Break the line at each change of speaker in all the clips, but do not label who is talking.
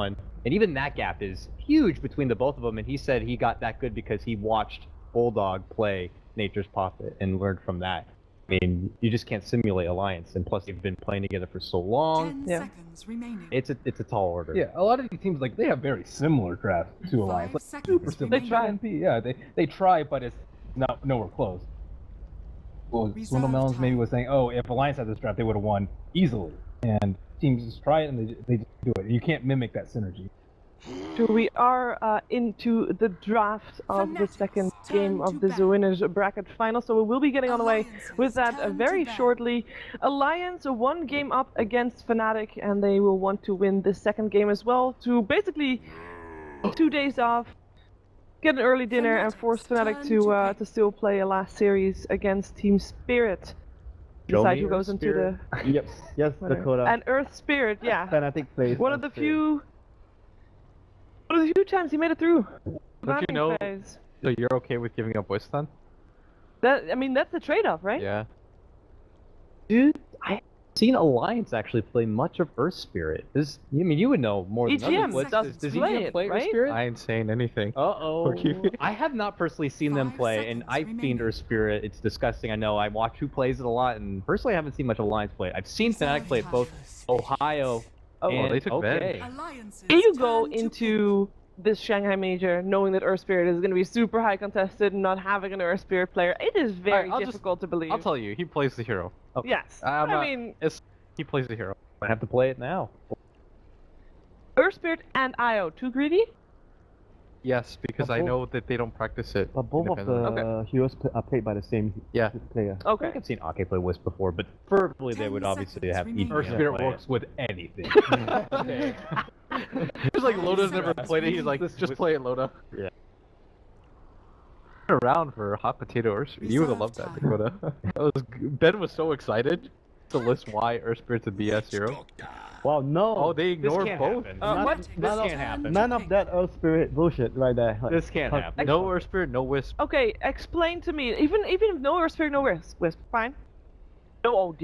And even that gap is huge between the both of them. And he said he got that good because he watched Bulldog play Nature's Prophet and learned from that. I mean, you just can't simulate Alliance, and plus you've been playing together for so long.
10 seconds remaining.
It's a tall order.
Yeah, a lot of these teams, like, they have very similar drafts to Alliance. Like, super similar.
They try.
NP, yeah, they try, but it's not nowhere close. Well, Swindle Melons maybe was saying, oh, if Alliance had this draft, they would have won easily. And teams just try it and they just do it. You can't mimic that synergy.
So we are into the draft of the second game of the winners bracket final, so we will be getting on the way with that very shortly. Alliance 1 game up against Fnatic, and they will want to win the second game as well to basically 2 days off, get an early dinner, and force Fnatic to still play a last series against Team Spirit. Decide who goes into the
yes, Dakota.
and Earth Spirit, yeah.
Fnatic plays.
One of the few times he made it through.
Don't you know? So you're okay with giving up Wisdom?
I mean, that's the trade-off, right?
Yeah.
Dude, I've seen Alliance actually play much of Earth Spirit. I mean, you would know more than
EGM
others. Does EGM play Earth Spirit?
I ain't saying anything.
Uh-oh. I have not personally seen them play, and I've seen Earth Spirit. It's disgusting. I know. I watch who plays it a lot, and personally I haven't seen much Alliance play. I've seen Fnatic play at both Ohio and
they took
okay.
Can you go into this Shanghai major knowing that Earth Spirit is going to be super high contested and not having an Earth Spirit player? It is very difficult to believe.
I'll tell you, he plays the hero.
Okay.
Yes.
He plays the hero.
I have to play it now.
Earth Spirit and IO, too greedy?
Yes, because I know that they don't practice it.
But both of the heroes are played by the same player.
Okay.
I think I've seen Ake play Wisp before, but preferably they would obviously have each
Earth Spirit works with anything.
Okay.
It's like Loda's never played it. He's like, just play it, Loda.
Yeah.
Around for hot potato Earth Spirit. You would have loved that, Dakota. Ben was so excited to list why Earth Spirit's a BS hero.
Wow, no.
Oh, they ignored both.
What?
This can't happen.
None of that Earth Spirit bullshit right there. Like,
This can't happen.
No Earth Spirit, no Wisp.
Okay, explain to me. Even if no Earth Spirit, no Wisp, fine. No OD,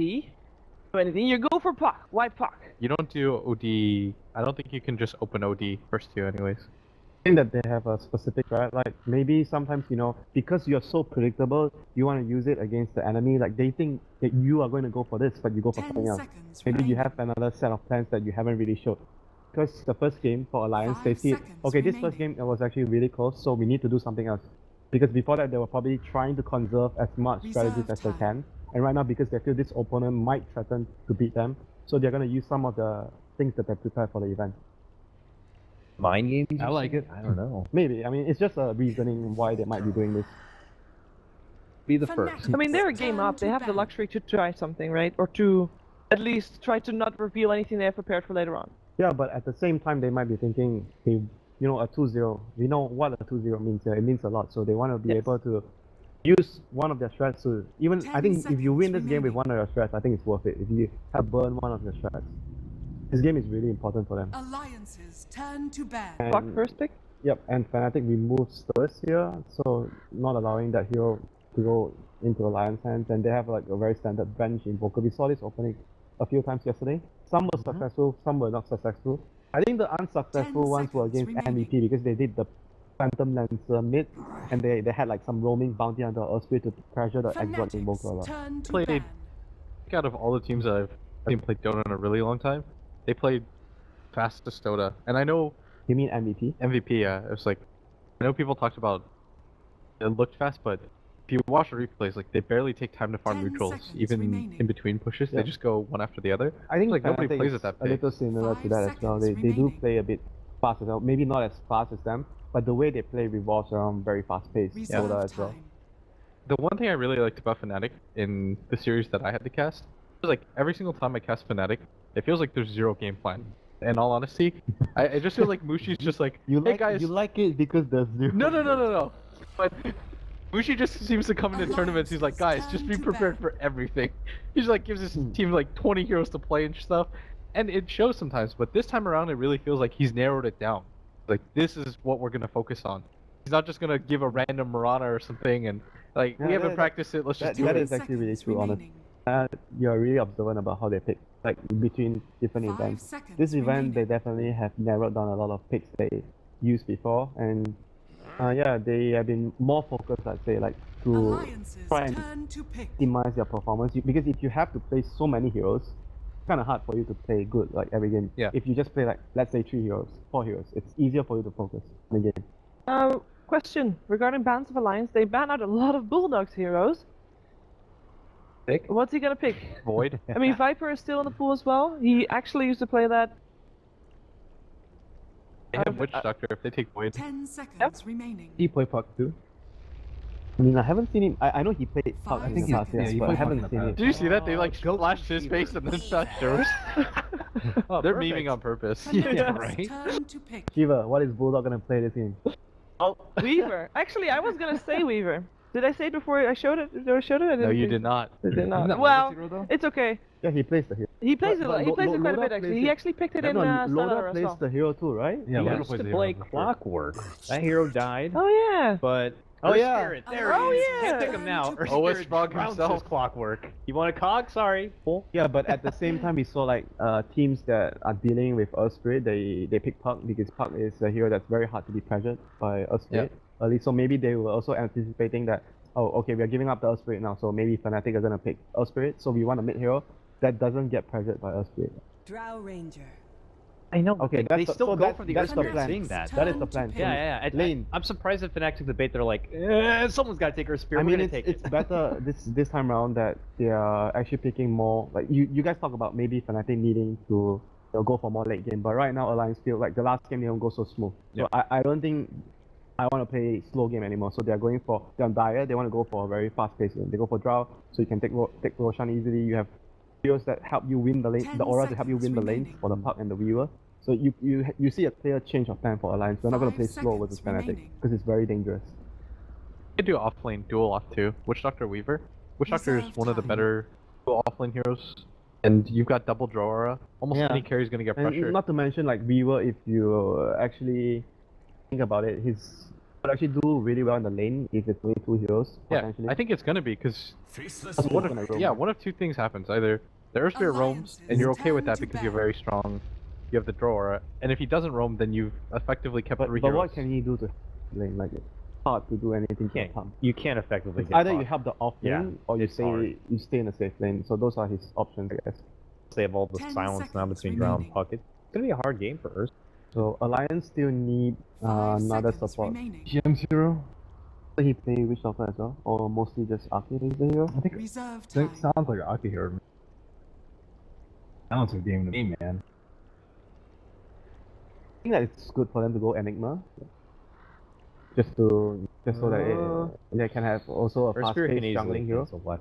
no anything. You go for Puck. Why Puck?
You don't do OD. I don't think you can just open OD first two anyways.
I think that they have a specific like maybe sometimes, you know, because you're so predictable, you want to use it against the enemy. Like they think that you are going to go for this, but you go for something else. Maybe you have another set of plans that you haven't really showed. Because the first game for Alliance, they see, okay, this first game it was actually really close, so we need to do something else. Because before that, they were probably trying to conserve as much strategies as they can. And right now, because they feel this opponent might threaten to beat them, so they're going to use some of the things that they prepared for the event.
Mind games?
I like it.
I don't know.
Maybe. I mean, it's just a reasoning why they might be doing this.
Be the first.
I mean, they're a game up. They have the luxury to try something, right? Or to at least try to not reveal anything they have prepared for later on.
Yeah, but at the same time, they might be thinking, hey, you know, a 2-0. We know what a 2-0 means. It means a lot. So they want to be able to use one of their strats to even. I think if you win this game with one of your strats, I think it's worth it. If you have burned one of your strats, this game is really important for them.
Alliances turn to ban.
Fuck first pick?
Yep, and Fnatic removes Spurs here, so not allowing that hero to go into Alliance hands, and they have like a very standard bench Invoker. We saw this opening a few times yesterday. Some were successful, some were not successful. I think the unsuccessful ones were against MVP because they did the Phantom Lancer mid, and they had like some roaming bounty under Earth Spirit to pressure the Exort Invoker a lot.
Played out of all the teams that I've seen play Dota in a really long time, they played fastest Dota. And I know...
You mean MVP?
MVP, yeah. It was like... I know people talked about it looked fast, but if you watch the replays, like, they barely take time to farm neutrals, even in between pushes.
Yeah.
They just go one after the other.
I think
like nobody plays at that pace.
A little similar to that as well. They do play a bit fast as well. Maybe not as fast as them, but the way they play revolves around very fast-paced Dota as well.
The one thing I really liked about Fnatic in the series that I had to cast was like every single time I cast Fnatic, it feels like there's zero game plan. In all honesty, I just feel like Mushi's just like, hey guys,
you like it because there's zero.
No. But Mushi just seems to come into tournaments. He's like, guys, just be prepared for everything. He's like gives his team like 20 heroes to play and stuff, and it shows sometimes. But this time around, it really feels like he's narrowed it down. Like this is what we're gonna focus on. He's not just gonna give a random Mirana or something and like we haven't practiced it. Let's just do it.
That is actually really true, honestly. You're really observant about how they pick. like between different
5
events.
seconds
This event, they
remaining.
definitely have narrowed down a lot of picks they used before, and yeah, they have been more focused, I'd say, like to
Alliances
try and
turn to pick.
optimize their performance. Because if you have to play so many heroes, it's kind of hard for you to play good like every game.
Yeah.
If you just play like, let's say 3 heroes, 4 heroes, it's easier for you to focus on the game.
Question regarding bans of Alliance. They ban out a lot of Bulldogs heroes.
Pick?
What's he gonna pick?
Void.
I mean, Viper is still in the pool as well. He actually used to play that.
They have Witch Doctor if they take Void.
10 seconds remaining.
He play Puck too.
I mean, I haven't seen him. I know he played Puck
I
in
think
the past,
he-
yes,
yeah, he
but I
played Puck in
haven't
the
seen
past.
it.
Did you see that? They like
Go
flashed his face and then touched yours.
Oh,
They're
perfect.
memeing on purpose.
Alliances turn to pick.
Shiva, what is Bulldog gonna play this game?
Weaver. Actually, I was gonna say Weaver. Did I say it before I showed it? Did I show it? I
No, you
think-
did not.
I did not.
Isn't that
Well,
Loda's hero, though?
it's okay.
Yeah, he plays the hero.
He plays
But
it. He plays it quite a
Loda
bit actually.
plays
He
it-
actually picked it
No,
in
no,
Standard
Loda
as
plays
well.
the hero too, right?
Yeah,
He
Loda
used
plays
to
the
play
hero.
Clockwork. That hero died,
Oh yeah.
but
Oh,
Earth
yeah.
Spirit, there
Oh,
he is.
yeah.
Can't pick him now. Earth
OS
Spirit
Frog
trounces
himself.
Clockwork. You want a cog? Sorry. Cool.
Yeah, but at the same time, we saw like teams that are dealing with Earth Spirit. They pick Puck because Puck is a hero that's very hard to be pressured by Earth Spirit early. So maybe they were also anticipating that. Oh, okay, we are giving up the Earth Spirit now, so maybe Fnatic are gonna pick Earth Spirit. So we want a mid hero that doesn't get pressured by Earth Spirit.
Drow Ranger.
I know.
Okay,
they
that's the-
still
so
go
that's-
for the
that's
Earth
the
Spirit,
plan.
seeing that.
That is the plan.
Yeah, yeah, yeah.
Lane.
I'm surprised if Fnatic took the bait. They're like, someone's got to take Earth Spirit.
I
We're
mean,
gonna take
it's
it.
better this time around that they are actually picking more. Like you guys talk about maybe Fnatic needing to go for more late game, but right now Alliance feel like the last game they don't go so smooth. So I don't think I want to play slow game anymore. So they're going for they're on Dire. They want to go for a very fast paced game. They go for Drow, so you can take Roshan easily. You have heroes that help you win the lane,
10
the aura to help you win the
seconds
lanes
remaining.
for the Puck and the Weaver. So you see a clear change of plan for Alliance. We're not going to
5
play slow versus
seconds
Fnatic
remaining.
because it's very dangerous.
You could do offlane dual off too. Witch Doctor Weaver. Witch Doctor is
Reserve
one of the
time.
better dual offlane heroes, and you've got double draw aura. Almost
Yeah.
any carry is gonna get
And
pressured.
not to mention like Weaver, if you actually think about it, he's would actually do really well in the lane if it's only 2 heroes.
Yeah,
Potentially.
I think it's gonna be because
That's
one
what's
of
gonna roam.
yeah, one of two things happens. Either the Earth Spirit roams and you're okay with that because you're very strong. You have the draw aura, and if he doesn't roam, then you've effectively kept
But
3
what
heroes.
can he do to lane? Like it's hard to do anything to
You
pump.
can't effectively
It's
get
either you
caught.
help the off
Yeah,
lane or you
it's hard.
stay in a safe lane. So those are his options, I guess.
They have all the
10
silence now
seconds
between Drow and
remaining.
Puck. It's gonna be a hard game for Earth.
So Alliance still need
5
another
seconds
support.
remaining.
GM's hero.
So he play Witch Doctor as well, or mostly just Arcade is the hero.
I think
Reserve
it
time.
sounds like an Aki hero. to me. Sounds like a game to me, man.
I think that it's good for them to go Enigma, just so that they can have also a
Earth
fast
Spirit can
paced
easily
jungling hero.
cancel what?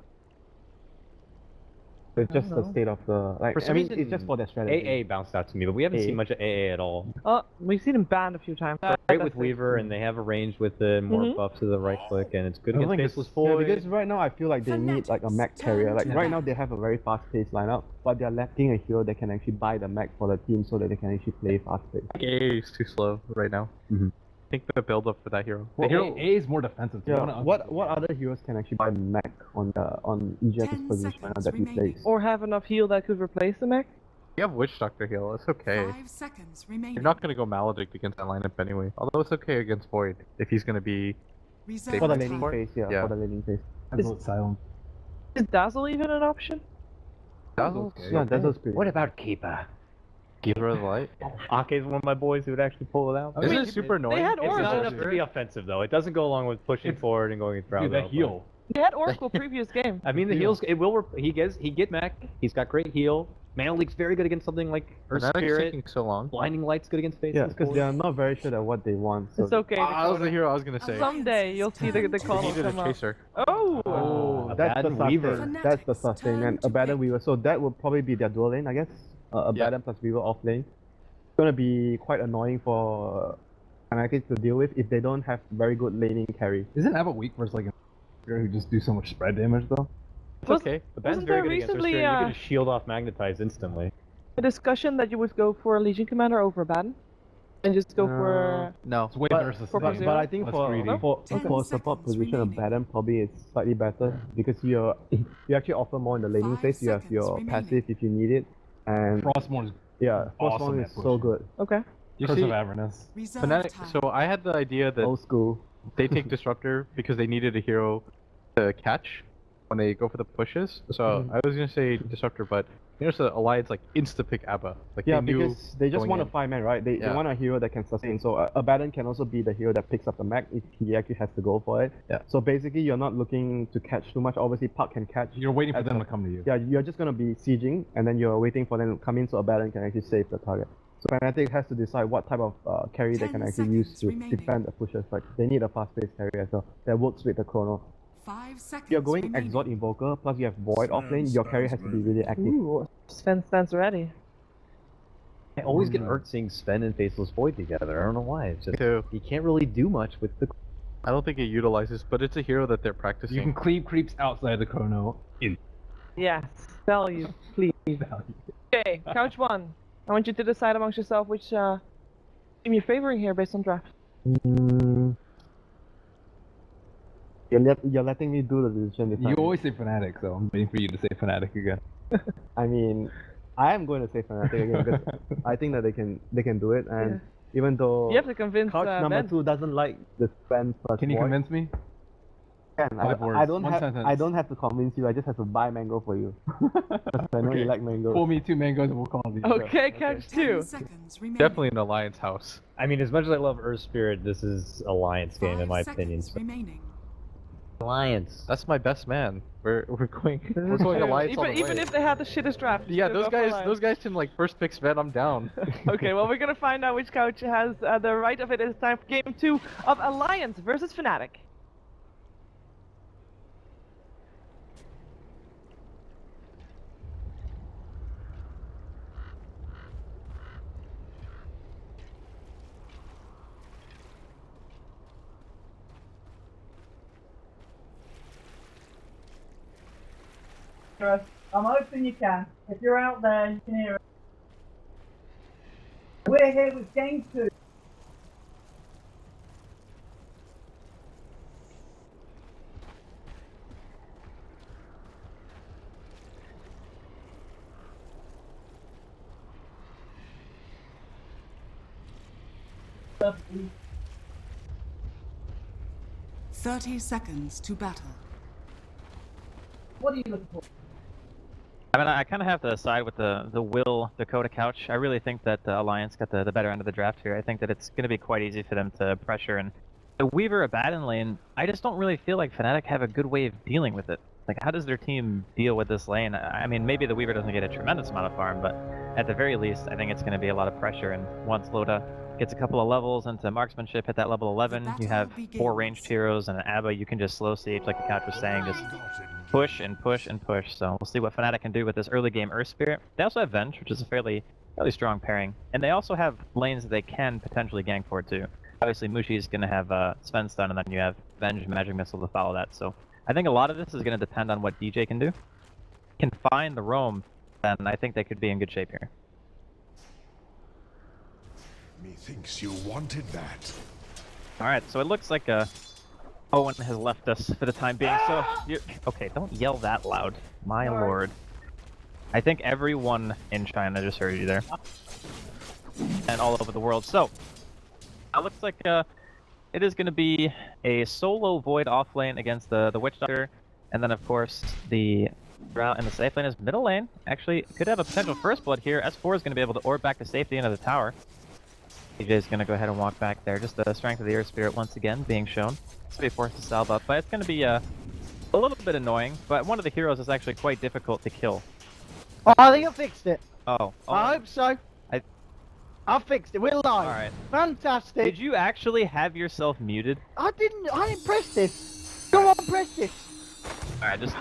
It's just
don't
the
know.
state of the like.
For
I
some
mean,
reason,
it's just for their strategy.
AA bounced out to me, but we haven't
AA.
seen much of AA at all.
Oh, we've seen him banned a few times.
Great
That's
with
it.
Weaver, and they have a range with the more
Mhm.
buff to the right click, and it's good
I don't
against
think
Faceless
Yeah,
Void.
because right now I feel like they need like a mech carrier. Like right now they have a very fast-paced lineup, but they're lacking a hero that can actually buy the mech for the team so that they can actually play fast-paced.
AA is too slow right now.
Mhm.
I think the build up for that hero.
Well,
the hero
A is more defensive. So
Yeah. What other heroes can actually buy mech on EGX's
10
position right now
seconds
that he
remaining.
plays?
Or have enough heal that could replace the mech.
you have Witch Doctor heal. It's okay.
5 seconds remaining.
You're not gonna go Maledict against that lineup anyway. Although it's okay against Void if he's gonna be.
Reserve
For the
time.
laning phase, yeah,
Yeah.
for the laning phase.
Absolute silence.
Is Dazzle even an option?
Dazzle.
Yeah, that's pretty.
What about Keeper?
Keeper of the Light.
Ake's one of my boys who would actually pull it out.
Isn't it super annoying?
had
It's
Oracle.
not enough to be offensive though. It doesn't go along with pushing forward and going through.
Dude, that heal.
They had Oracle previous game.
I mean, the heals. It will. He get mech. He's got great heal. Mana Leak's very good against something like Earth
Fnatic's
Spirit.
taking so long.
Blinding Light's good against Faceless
Yeah, because
Void.
they are not very sure at what they want. So
It's okay.
Ah, that was the hero I was gonna say.
Someday you'll see the call
He
will
needed a
come up.
chaser.
Oh!
That's the
Abaddon
sus
Weaver.
thing. That's the sus thing, and Abaddon Weaver. So that would probably be their dual lane, I guess. Abaddon plus Weaver off lane. It's gonna be quite annoying for Fnatic to deal with if they don't have very good laning carry.
Isn't Abbott weak versus like a hero who just do so much spread damage though?
It's
Was-
okay. The band's
wasn't
very
there
good against Earth
recently,
Spirit. You
uh,
can just shield off Magnetize instantly.
A discussion that you would go for a Legion Commander over Abaddon? And just go for...
No.
It's way
But-
versus
for
But,
Zero?
but I think
That's
for
greedy.
for
10
for a support
seconds
position,
remaining.
Abaddon probably is slightly better because you actually offer more in the laning
5
phase. You have your
seconds
passive
remaining.
if you need it. And
Frostmourne is
yeah,
awesome
Frostmourne
at
is so
pushing.
good.
Okay.
You
Curse
see,
of Avernus.
Reserve
Fnatic.
time.
So I had the idea that
Old school.
they take Disruptor because they needed a hero to catch when they go for the pushes. So I was gonna say Disruptor, but here's the Alliance like insta pick Abba. Like
Yeah,
they knew
because they just
going
want a
in.
5-man, right? They
Yeah.
want a hero that can sustain. So Abaddon can also be the hero that picks up the mech if he actually has to go for it.
Yeah.
So basically, you're not looking to catch too much. Obviously, Puck can catch.
You're waiting for
at
them
the-
to come to you.
Yeah, you're just gonna be sieging, and then you're waiting for them to come in so Abaddon can actually save the target. So Fnatic has to decide what type of carry they
10
can actually use
seconds
to
remaining.
defend the pushes. Like they need a fast-paced carry as well that works with the chrono.
5 seconds
If you're going
remaining.
Exort Invoker plus you have Void offlane, your carry has to be really active.
Ooh, Sven stands ready.
I always get irked seeing Sven and Faceless Void together. I don't know why. It's just
Too.
you can't really do much with the.
I don't think it utilizes, but it's a hero that they're practicing.
You can cleave creeps outside the chrono.
Yes. Value, please. Okay, couch 1. I want you to decide amongst yourself which team you're favoring here based on draft.
You're letting me do the decision this time.
You always say Fnatic, so I'm waiting for you to say Fnatic again.
I mean, I am going to say Fnatic again because I think that they can do it, and even though
You have to convince
couch number
Ben.
2 doesn't like the Sven plus
Can you
Void.
convince me?
Can.
5 words,
I don't
one
have
sentence.
I don't have to convince you. I just have to buy mango for you. 'Cause I know
Okay.
you like mango.
Pull me 2 mangoes and we'll call it.
Okay, couch 2.
10 seconds remaining.
Definitely an Alliance house.
I mean, as much as I love Earth Spirit, this is Alliance game in
5
my opinion.
seconds remaining.
Alliance.
That's my best man. We're going
This
we're
is
going
true.
Alliance all the
Even
way.
if they had the shittest draft.
Yeah,
they'll
those
go for Alliance.
guys can like first pick Sven. I'm down.
Okay, well, we're gonna find out which couch has the right of it. It's time for game 2 of Alliance versus Fnatic.
I'm hoping you can. If you're out there, you can hear it. We're here with game 2. Perfectly.
30 seconds to battle.
What are you looking for?
I mean, I kind of have to side with the Will Dakota couch. I really think that Alliance got the better end of the draft here. I think that it's going to be quite easy for them to pressure. And the Weaver Abaddon lane, I just don't really feel like Fnatic have a good way of dealing with it. Like, how does their team deal with this lane? I mean, maybe the Weaver doesn't get a tremendous amount of farm, but at the very least, I think it's going to be a lot of pressure. And once Loda gets a couple of levels into marksmanship, hit that level 11, you have 4 ranged heroes and an Abba, you can just slow siege, like the couch was saying, just push and push and push. So we'll see what Fnatic can do with this early game Earth Spirit. They also have Venge, which is a fairly strong pairing, and they also have lanes that they can potentially gank for too. Obviously, Mushi's going to have Sven stun, and then you have Venge and Magic Missile to follow that. So I think a lot of this is going to depend on what DJ can do. Can find the roam, then I think they could be in good shape here.
Methinks you wanted that.
Alright, so it looks like Owen has left us for the time being, so... Okay, don't yell that loud. My lord. I think everyone in China just heard you there. And all over the world. So, it looks like it is going to be a solo Void off lane against the Witch Doctor. And then, of course, the route in the safe lane is middle lane. Actually, could have a potential first blood here. S4 is going to be able to orb back to safety into the tower. DJ is going to go ahead and walk back there. Just the strength of the Earth Spirit once again being shown. It's going to be forced to salve up, but it's going to be a little bit annoying. But one of the heroes is actually quite difficult to kill.
Oh, I think I fixed it.
Oh.
I hope so. I fixed it. We're live.
Alright.
Fantastic.
Did you actually have yourself muted?
I didn't press this. Go on, press this.
Alright, just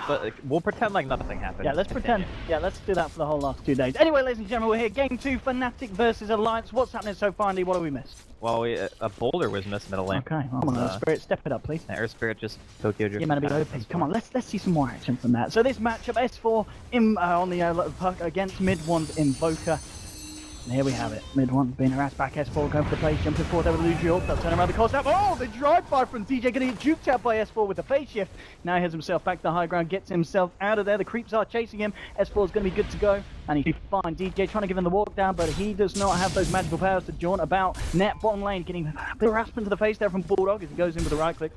we'll pretend like nothing happened.
Yeah, let's
Continue.
pretend. Yeah, let's do that for the whole last 2 days. Anyway, ladies and gentlemen, we're here. Game 2, Fnatic versus Alliance. What's happening so far, Andy? What have we missed?
Well, a boulder was missed middle lane.
Okay, come on, Earth Spirit, step it up, please.
Earth Spirit just Tokyo.
Yeah, man, a bit open. Come on, let's see some more action from that. So this matchup, S4 on the puck against mid one's Invoker. And here we have it. Mid one being harassed back. S4 going for the place, jumping forward over the Lucio. They'll turn around the course now. Oh, the drive-by from DJ going to get juked out by S4 with the phase shift. Now he has himself back to the high ground, gets himself out of there. The creeps are chasing him. S4 is going to be good to go, and he'll be fine. DJ trying to give him the walk down, but he does not have those magical powers to jaunt about. Net bottom lane getting a bit of harassment to the face there from Bulldog as he goes in with the right click.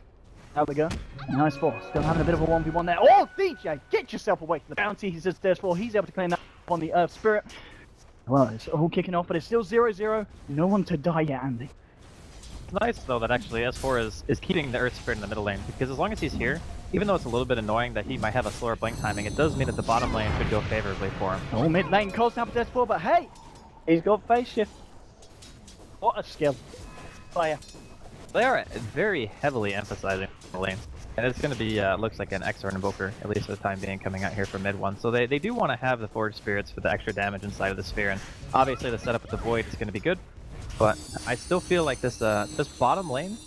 Out they go. Nice force. Still having a bit of a 1v1 there. Oh, DJ, get yourself away from the bounty. He says there's 4. He's able to claim that on the Earth Spirit. Well, it's all kicking off, but it's still 0-0. No one to die yet, Andy.
It's nice, though, that actually S4 is keeping the Earth Spirit in the middle lane, because as long as he's here, even though it's a little bit annoying that he might have a slower blink timing, it does mean that the bottom lane should go favorably for him.
Oh, mid lane calls down for S4, but hey, he's got phase shift. What a skill. Player.
They are very heavily emphasizing the lanes. And it's going to be, looks like an XR and Invoker, at least for the time being, coming out here for mid one. So they do want to have the Forge Spirits for the extra damage inside of the sphere, and obviously the setup with the Void is going to be good. But I still feel like this bottom lane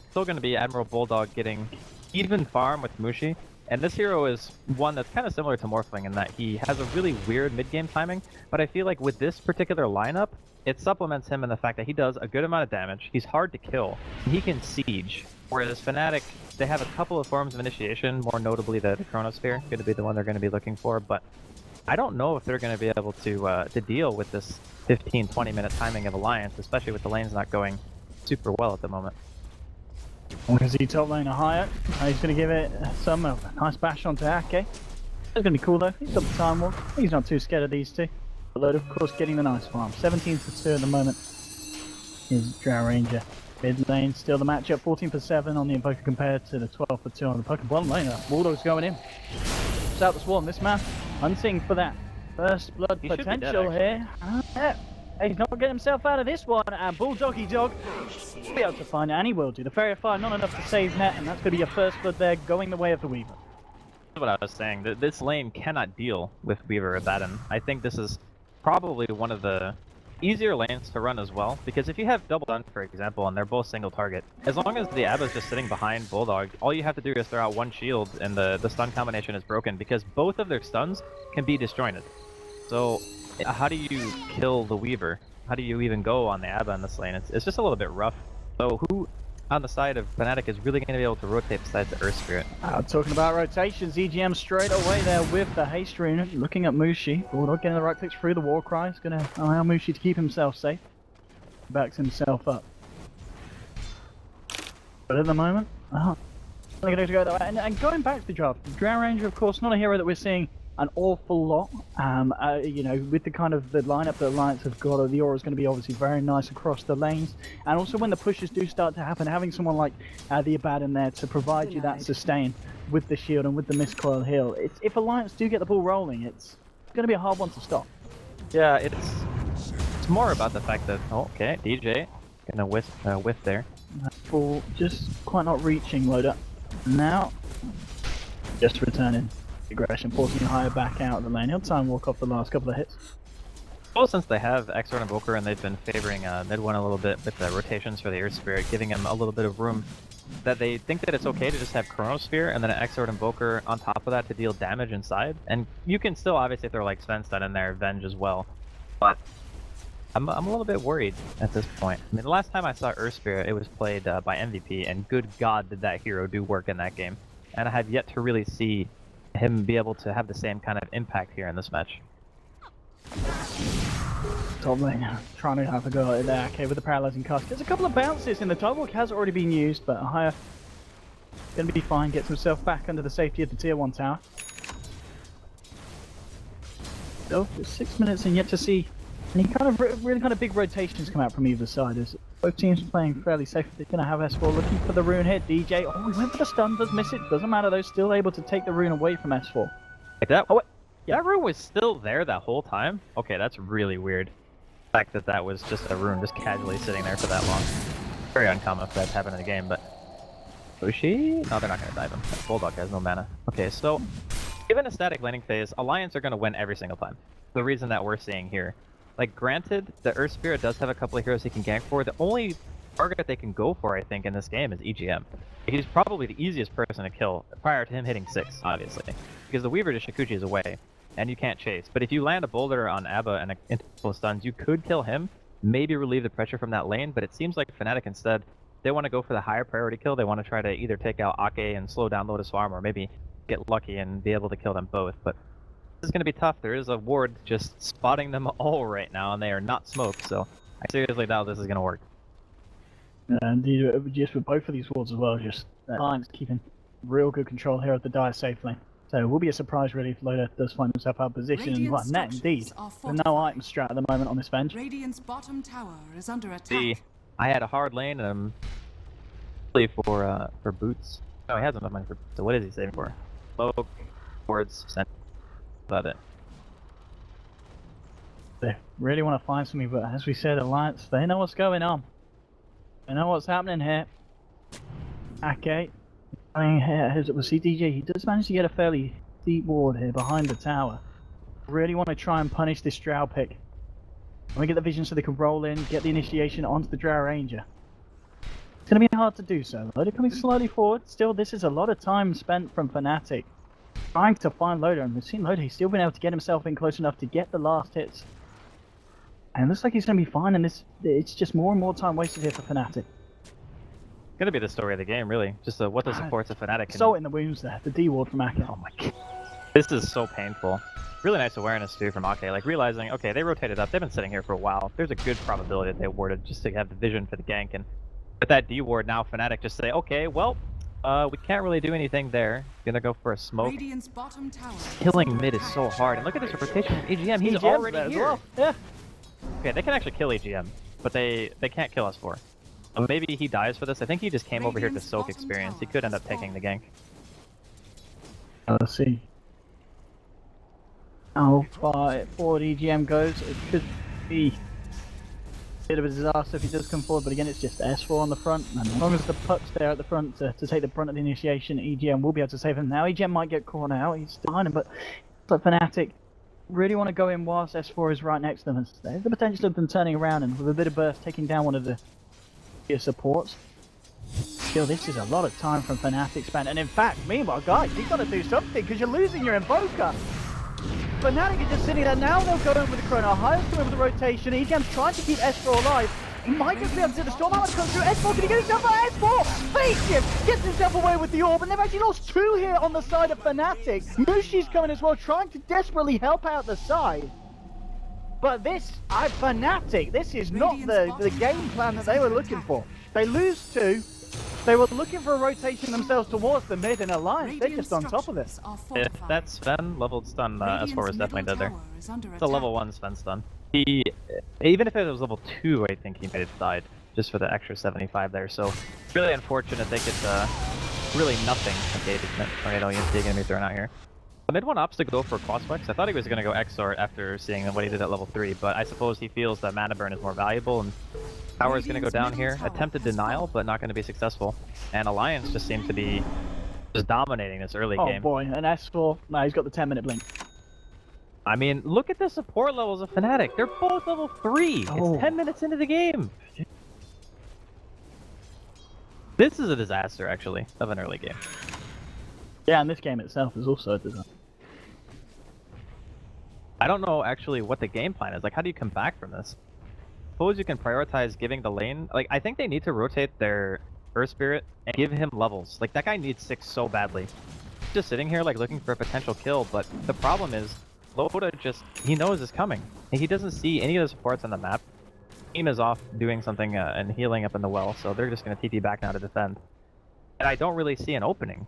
still going to be Admiral Bulldog getting even farm with Mushi. And this hero is one that's kind of similar to Morphling in that he has a really weird mid-game timing, but I feel like with this particular lineup, it supplements him in the fact that he does a good amount of damage, he's hard to kill, and he can siege. Whereas Fnatic, they have a couple of forms of initiation, more notably the Chronosphere, going to be the one they're going to be looking for, but I don't know if they're going to be able to deal with this 15-20 minute timing of Alliance, especially with the lanes not going super well at the moment.
Want to see top lane a higher. He's going to give it some nice bash onto Ake. It's going to be cool though. He's got the time walk. He's not too scared of these two. Although of course getting the nice farm. 17 for 2 at the moment is Drow Ranger. Mid lane still the matchup. 14 for 7 on the Invoker compared to the 12 for 2 on the Pokemon. Bottom lane. Bulldog's going in. It's out the swarm. This man hunting for that first blood potential here. Yeah. He's not getting himself out of this one, and Bulldoggy Dog will be able to find it, and he will do. The Fairy of Fire not enough to save Net, and that's going to be your first blood there, going the way of the Weaver.
That's what I was saying. This lane cannot deal with Weaver Abaddon. I think this is probably one of the easier lanes to run as well, because if you have double stun, for example, and they're both single target, as long as the Abba's just sitting behind Bulldog, all you have to do is throw out one shield, and the stun combination is broken, because both of their stuns can be disjointed. So how do you kill the Weaver? How do you even go on the Abba in this lane? It's just a little bit rough. So who on the side of Fnatic is really going to be able to rotate besides the Earth Spirit?
Talking about rotations, EGM straight away there with the haste rune, looking at Mushi. Bulldog getting the right clicks through the war cry. Is going to allow Mushi to keep himself safe. Backs himself up. But at the moment, going to go that way. And going back to the draft, Drow Ranger, of course, not a hero that we're seeing an awful lot. You know, with the kind of the lineup that Alliance have got, the aura is going to be obviously very nice across the lanes, and also when the pushes do start to happen, having someone like the Abaddon there to provide you that sustain with the shield and with the Mistcoil heal. If Alliance do get the ball rolling, it's going to be a hard one to stop.
Yeah, it's more about the fact that okay, DJ gonna whiff there.
Ball just quite not reaching load up. Now, just returning. Aggression, forcing him higher back out of the lane. He'll time walk off the last couple of hits.
Well, since they have Exort and Invoker and they've been favoring mid one a little bit with the rotations for the Earth Spirit, giving him a little bit of room, that they think that it's okay to just have Chronosphere and then an Exort Invoker on top of that to deal damage inside. And you can still obviously throw like Sven Stun in there, Venge as well. But I'm a little bit worried at this point. I mean, the last time I saw Earth Spirit, it was played by MVP, and good God did that hero do work in that game. And I have yet to really see him be able to have the same kind of impact here in this match.
Top lane trying to have a go at there. Okay, with the paralyzing cast. There's a couple of bounces in the time walk has already been used, but Haya gonna be fine. Gets himself back under the safety of the tier 1 tower. So, just 6 minutes and yet to see any kind of really kind of big rotations come out from either side. As both teams are playing fairly safe. They're gonna have S4 looking for the rune hit. DJ, he went for the stun, does miss it. Doesn't matter though. Still able to take the rune away from S4.
Like that? Oh, wait. Yeah, that rune was still there that whole time? Okay, that's really weird. The fact that that was just a rune just casually sitting there for that long. Very uncommon if that's happened in the game, but... Bushi? No, they're not gonna dive him. Bulldog has no mana. Okay, so... Given a static laning phase, Alliance are gonna win every single time. The reason that we're seeing here. Like, granted, the Earth Spirit does have a couple of heroes he can gank for. The only target they can go for, I think, in this game is EGM. He's probably the easiest person to kill prior to him hitting 6, obviously. Because the Weaver to Shikuchi is away. and you can't chase. But if you land a boulder on Abba and into full stuns, you could kill him, maybe relieve the pressure from that lane, but it seems like Fnatic instead, they want to go for the higher priority kill. They want to try to either take out Ake and slow down Lotus Farm, or maybe get lucky and be able to kill them both. But this is going to be tough. There is a ward just spotting them all right now, and they are not smoked, so I seriously doubt this is going to work.
And just with both of these wards as well, just Alliance keeping real good control here of the Dire safe lane. So it will be a surprise really if Loda does find himself out of position. And well, net indeed. With no item strat at the moment on this bench.
Radiant's bottom tower is under attack.
See, I had a hard lane really for boots. No, he has enough money for boots. So what is he saving for? Smoke, wards, send. About it.
They really want to find something, but as we said, Alliance, they know what's going on. They know what's happening here. Ake. I mean, as it was CDJ, he does manage to get a fairly deep ward here behind the tower. Really want to try and punish this Drow pick. When we get the vision so they can roll in, get the initiation onto the Drow Ranger. It's going to be hard to do so. Loda coming slowly forward. Still, this is a lot of time spent from Fnatic trying to find Loda, and we've seen Loda, he's still been able to get himself in close enough to get the last hits. And it looks like he's going to be fine, and it's just more and more time wasted here for Fnatic.
It's gonna be the story of the game, really. Just what the supports of Fnatic can...
So in the wounds there, the D ward from Ake.
Oh my god. This is so painful. Really nice awareness too from Ake, like realizing, okay, they rotated up, they've been sitting here for a while. There's a good probability that they warded just to have the vision for the gank, and with that D ward now, Fnatic just say, okay, well, we can't really do anything there. Gonna go for a smoke.
Radiant's bottom tower
Killing mid is so hard, and look at this rotation from EGM, he's already here.
As well. Yeah.
Okay, they can actually kill EGM, but they can't kill us for. Maybe he dies for this. I think he just came over here to soak experience. He could end up taking the gank.
Let's see. How far forward EGM goes, it could be a bit of a disaster if he does come forward, but again it's just S4 on the front, and as long as the puck's there at the front to take the brunt of the initiation, EGM will be able to save him. Now EGM might get caught out, he's still behind him, but Fnatic really want to go in whilst S4 is right next to them. There's the potential of them turning around and with a bit of burst taking down one of the supports. Still, this is a lot of time from Fnatic spent, and in fact, meanwhile, guys, you've got to do something because you're losing your Invoker. Fnatic are just sitting there now. They'll go in with the Chrono, Highest go in with the rotation. EGM's trying to keep S4 alive. He might just be able to the storm out comes through. S4 can he get himself out? S4 face shift gets himself away with the orb, and they've actually lost two here on the side of Fnatic. Mushi's coming as well, trying to desperately help out the side. But this, Fnatic, this is not the game plan that they were looking for. They lose two. They were looking for a rotation themselves towards the mid and Alliance. They're just on top of it.
If that's Sven, leveled stun, S4 is definitely dead there. It's a level 1 Sven stun. He, even if it was level 2, I think he might have died, just for the extra 75 there. So, really unfortunate they get really nothing. Okay, tornado EMP gonna be thrown out here. Mid one opts to go for Crossflex. I thought he was going to go Exort after seeing what he did at level 3, but I suppose he feels that Mana Burn is more valuable, and Power is going to go down here. Attempted denial, but not going to be successful. And Alliance just seems to be just dominating this early game.
Oh boy, and S4, no, he's got the 10-minute blink.
I mean, look at the support levels of Fnatic. They're both level 3.
Oh.
It's 10 minutes into the game. This is a disaster, actually, of an early game.
Yeah, and this game itself is also a disaster.
I don't know actually what the game plan is. Like, how do you come back from this? Suppose you can prioritize giving the lane. Like, I think they need to rotate their Earth Spirit and give him levels. Like, that guy needs 6 so badly. Just sitting here, like, looking for a potential kill, but the problem is, Loda just, he knows it's coming. And he doesn't see any of the supports on the map. Team is off doing something and healing up in the well, so they're just going to TP back now to defend. And I don't really see an opening.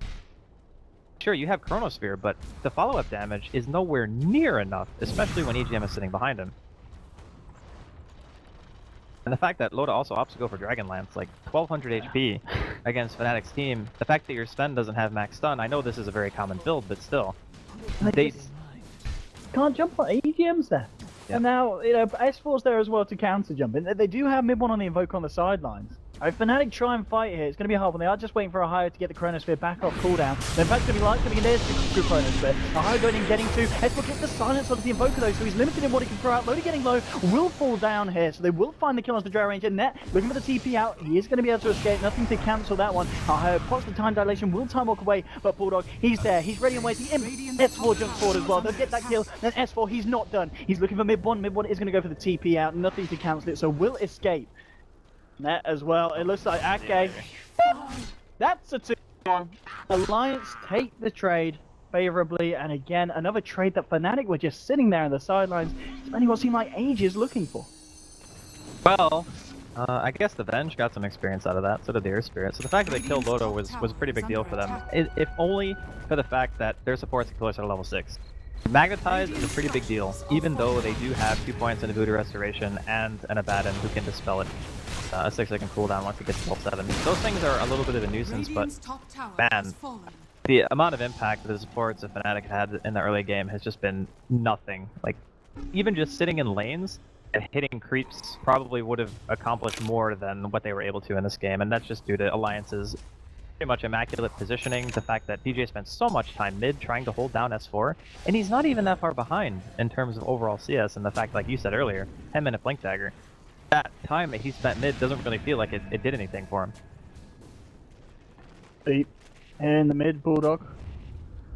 Sure, you have Chronosphere, but the follow-up damage is nowhere near enough, especially when EGM is sitting behind him. And the fact that Loda also opts to go for Dragonlance, like 1200 HP against Fnatic's team, the fact that your Sven doesn't have max stun, I know this is a very common build, but still. They
can't jump on EGM's there. Yeah. And now, you know, S4's there as well to counter jump. They do have mid one on the Invoke on the sidelines. If Fnatic try and fight here, it's going to be hard when they are just waiting for a higher to get the Chronosphere back off cooldown. The impact's going to be light coming in there to Chronosphere. A higher going in, getting to Esper gets the silence onto the Invoker though, so he's limited in what he can throw out. Lodi getting low, will fall down here, so they will find the kill on the Drow range. And Net looking for the TP out, he is going to be able to escape, nothing to cancel that one. Higher pots the time dilation, will time walk away, but Bulldog, he's there, he's ready and waiting. S4 jumps forward as well, they'll get that kill. Then S4, he's not done. He's looking for mid-1, mid-1 is going to go for the TP out, nothing to cancel it, so will escape. Net as well. It looks like Ake. That's a 2-1. Alliance take the trade favorably, and again, another trade that Fnatic were just sitting there on the sidelines, spending what seemed like ages looking for.
Well, I guess the Venge got some experience out of that, so did the Air Spirit. So the fact that they killed Lodo was a pretty big deal for them, if only for the fact that their supports can kill us at level 6. Magnetize is a pretty big deal, even though they do have 2 points in Voodoo Restoration and an Abaddon who can dispel it. A 6-second cooldown once it gets to level 7. Those things are a little bit of a nuisance, but man, the amount of impact that the supports of Fnatic had in the early game has just been nothing. Like, even just sitting in lanes and hitting creeps probably would have accomplished more than what they were able to in this game, and that's just due to Alliance's pretty much immaculate positioning, the fact that DJ spent so much time mid trying to hold down S4, and he's not even that far behind in terms of overall CS, and the fact, like you said earlier, 10-minute Blink Dagger. That time that he spent mid doesn't really feel like it did anything for him.
Deep in the mid, Bulldog.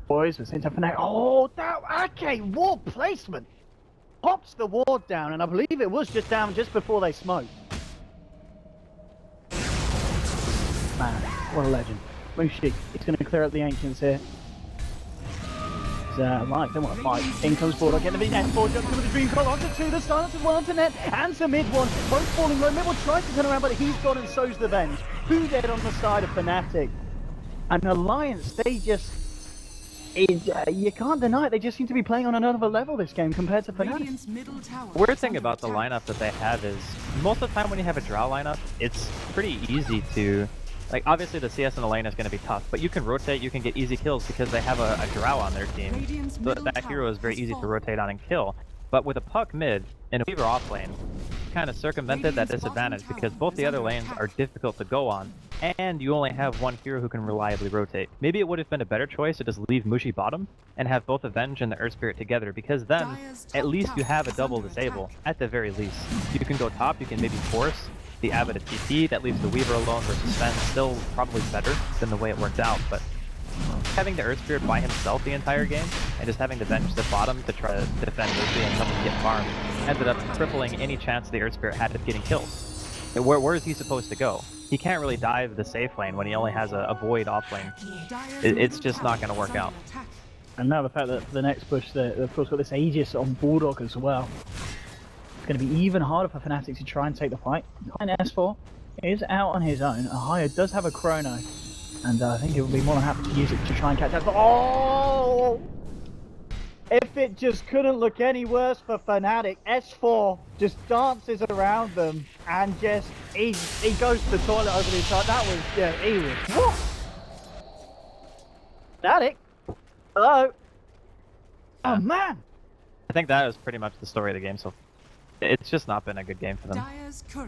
Boys, we're seeing Fnatic. Oh, that Ake ward placement! Pops the ward down, and I believe it was just down just before they smoked. Man, what a legend. Mushi, he's going to clear up the Ancients here. Like, they want to fight. In comes Bulldog, getting the S4 jumps into the Dream Coil onto 2, the silence as well onto Net, and to mid-1. Both falling low. Mid-1 tries to turn around, but he's gone and so's the Venge. Who dead on the side of Fnatic? And Alliance, they just... you can't deny it, they just seem to be playing on another level this game compared to Fnatic.
Weird thing about the lineup that they have is, most of the time when you have a Drow lineup, it's pretty easy to... Like, obviously the CS in the lane is going to be tough, but you can rotate, you can get easy kills because they have a Drow on their team. So that hero is very easy to rotate on and kill. But with a Puck mid and a Weaver off lane, kind of circumvented that disadvantage because both the other lanes are difficult to go on, and you only have one hero who can reliably rotate. Maybe it would have been a better choice to just leave Mushi bottom and have both Avenge and the Earth Spirit together, because then at least you have a double disable, at the very least. You can go top, you can maybe force the Abbot of TP, that leaves the Weaver alone versus Sven, still probably better than the way it worked out, but having the Earth Spirit by himself the entire game, and just having the Venge the bottom to try to defend Lucy and help him get farmed, ended up crippling any chance the Earth Spirit had of getting kills. Where is he supposed to go? He can't really dive the safe lane when he only has a Void off lane. It's just not going to work out.
And now the fact that the next push, they've of course got this Aegis on Bulldog as well. It's going to be even harder for Fnatic to try and take the fight. And S4 is out on his own. Ahaya does have a Chrono, and I think he would be more than happy to use it to try and catch up. Oh! If it just couldn't look any worse for Fnatic, S4 just dances around them and just he goes to the toilet over the side. That was he was what? Fnatic? Hello? Oh man!
I think that was pretty much the story of the game, so it's just not been a good game for them.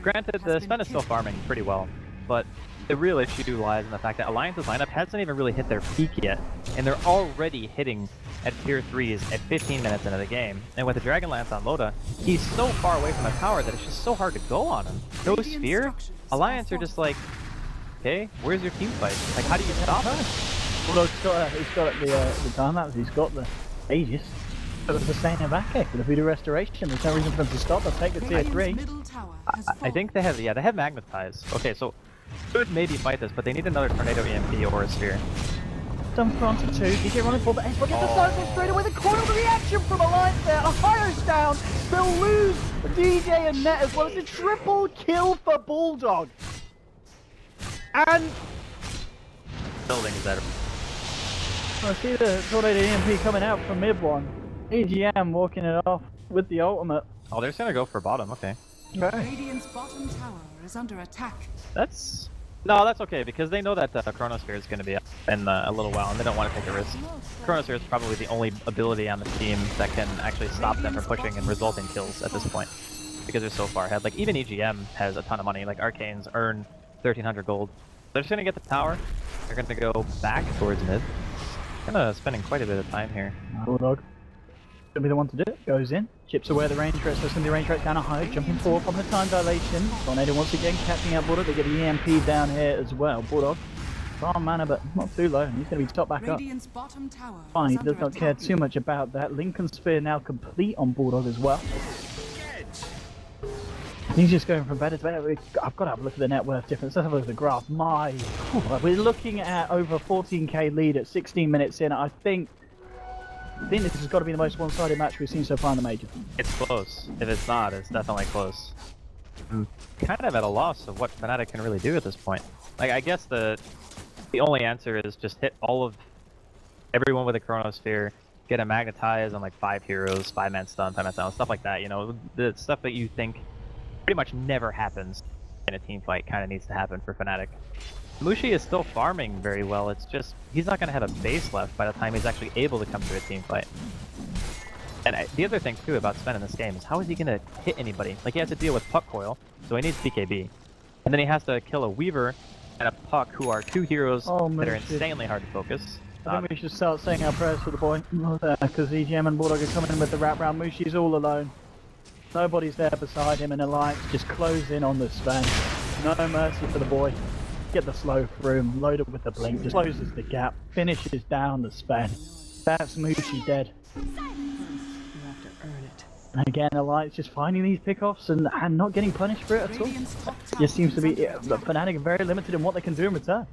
Granted, the Sven is still farming pretty well, but the real issue lies in the fact that Alliance's lineup hasn't even really hit their peak yet, and they're already hitting at tier 3s at 15 minutes into the game. And with the Dragonlance on Loda, he's so far away from the tower that it's just so hard to go on him. No Sphere? Alliance are just like, okay, where's your team fight? Like, how do you stop him?
Well, he's got the time lapse, he's got the Aegis. But the Sustainer back for the Voodoo Restoration. There's no reason for them to stop. They'll take the tier 3.
I think they have, yeah, they have Magnetize. Okay, so could maybe fight this, but they need another Tornado EMP or a Sphere.
Done for onto 2. DJ running for the S. Look at the side straight away. The corner of the reaction from Alliance there. Ohio's down. They'll lose DJ and Net as well. It's a triple kill for Bulldog. And
building is better.
I see the Tornado EMP coming out from mid-1. EGM walking it off with the ultimate.
Oh, they're just gonna go for bottom, okay.
Radiant's bottom tower is under attack.
That's... No, that's okay, because they know that Chronosphere is gonna be up in a little while, and they don't want to take a risk. Chronosphere is probably the only ability on the team that can actually stop them from pushing and result in kills at this point, because they're so far ahead. Like, even EGM has a ton of money, like Arcanes earn 1300 gold. They're just gonna get the tower. They're gonna go back towards mid. Gonna spending quite a bit of time here.
Bulldog gonna be the one to do it. Goes in, chips away the range threat, so it's gonna be range threat down a high, jumping forward from the time dilation. Tornado once again catching out Bulldog. They get the EMP down here as well. Bulldog, farm mana, but not too low. He's gonna be top back up.
Radiant's bottom tower
Fine, he
is
does
under
not care
attack.
too much about that. Lincoln Spear now complete on Bulldog as well. He's just going from better to better. I've got to have a look at the net worth difference. Let's have a look at the graph. We're looking at over 14k lead at 16 minutes in. I think this has got to be the most one-sided match we've seen so far in the major.
It's close. If it's not, it's definitely close. I'm kind of at a loss of what Fnatic can really do at this point. Like, I guess the only answer is just hit all of everyone with a Chronosphere, get a Magnetize on like 5 heroes, 5-man stun, 5-man stun, stuff like that. You know, the stuff that you think pretty much never happens in a team fight kind of needs to happen for Fnatic. Mushi is still farming very well. It's just he's not going to have a base left by the time he's actually able to come to a team fight. And the other thing too about Sven in this game is how is he going to hit anybody? Like, he has to deal with Puck Coil, so he needs BKB. And then he has to kill a Weaver and a Puck, who are 2 heroes that are insanely hard to focus.
I think we should start saying our prayers for the boy. Because EGM and Bulldog are coming in with the wraparound. Mushi's all alone. Nobody's there beside him, and Alliance just close in on the Sven. No mercy for the boy. Get the slow through him, load it with the blink, just closes the gap, finishes down the Sven. That's Mushi dead.
You have to earn it.
And again, Alliance just finding these pickoffs and not getting punished for it at all.
Radiant's top tower
Just seems to be,
is under attack.
Fnatic are very limited in what they can do in return.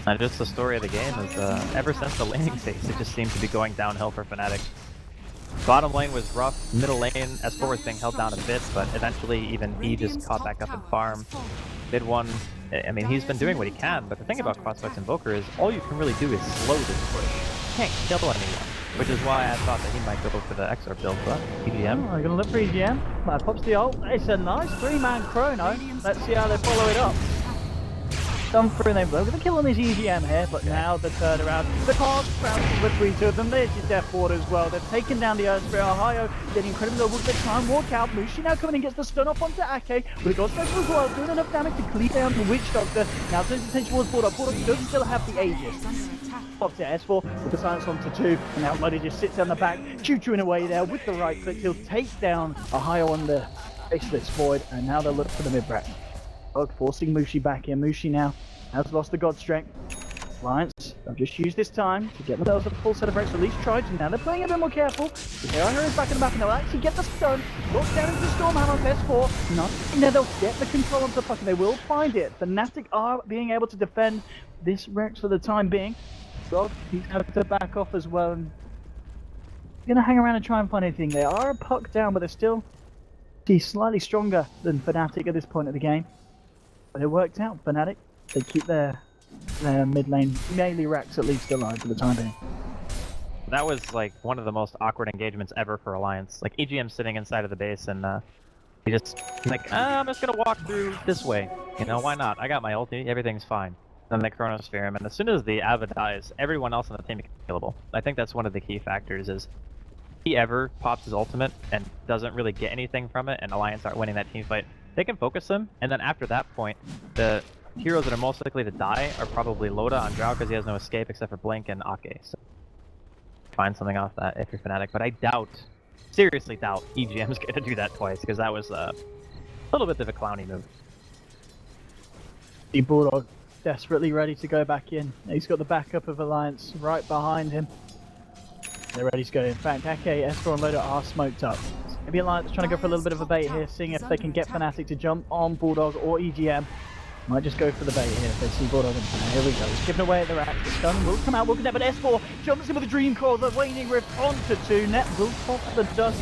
And just the story of the game is, ever since the laning phase, it just seems to be going downhill for Fnatic. Bottom lane was rough, middle lane, S4 was being held down a bit, but eventually even he just caught back up and farm. Mid one, I mean, he's been doing what he can, but the thing about Crossflex Invoker is all you can really do is slow this push. You can't kill anyone, which is why I thought that he might go for the XR build, but EGM.
Oh, I'm gonna look for EGM. Pops the ult. It's a nice 3-man chrono. Let's see how they follow it up. Come through, they're going to kill on this EGM here, but now the turnaround. The cards bouncing between 2 of them. There's your Death Ward as well. They've taken down the Earth Spirit. Ohio getting incredibly low. They try and walk out. Mushi now coming in, gets the stun off onto Ake. With the Godspecial as well, doing enough damage to clear down the Witch Doctor. Now turns attention towards Bulldog. Bulldog doesn't still have the Aegis. Pops it S4 with the silence onto 2, and now Bloody just sits on the back, choo-chooing away there with the right click. He'll take down Ohio on the Faceless Void, and now they'll look for the mid-brack. Forcing Mushi back in. Mushi now has lost the God Strength. Alliance, they'll just use this time to get themselves a full set of breaks, at least try to. Now they're playing a bit more careful. Here are heroes back in the map, and they'll actually get the stun. Look down into the Stormhammer on S4. Not in there, they'll get the control onto the puck, and they will find it. Fnatic are being able to defend this Rex for the time being. God, he's going to back off as well. And going to hang around and try and find anything. They are a puck down, but they're still slightly stronger than Fnatic at this point of the game. But it worked out. Fnatic, they keep their mid lane melee racks at least alive for the time being.
That was like one of the most awkward engagements ever for Alliance. Like, EGM sitting inside of the base, and he's like, I'm just gonna walk through this way. You know, why not? I got my ulti, everything's fine. Then they Chronosphere him, and as soon as the Ava dies, everyone else on the team becomes killable. I think that's one of the key factors is if he ever pops his ultimate and doesn't really get anything from it, and Alliance aren't winning that team fight, they can focus him, and then after that point, the heroes that are most likely to die are probably Loda on Drow because he has no escape except for Blink and Ake. So find something off that if you're Fnatic, but I doubt, seriously doubt, EGM's going to do that twice because that was a little bit of a clowny move.
The Bulldog desperately ready to go back in. He's got the backup of Alliance right behind him. They're ready to go. In fact, Ake, Esper and Loda are smoked up. Maybe Alliance trying to go for a little bit of a bait here, seeing if they can get Fnatic to jump on Bulldog or EGM. Might just go for the bait here if they see Bulldog. Here we go. He's chipping away at the rack. The stun will come out. Will connect, but S4 jumps in with a Dream Core. The Waning Rift onto 2. Net will pop the dust.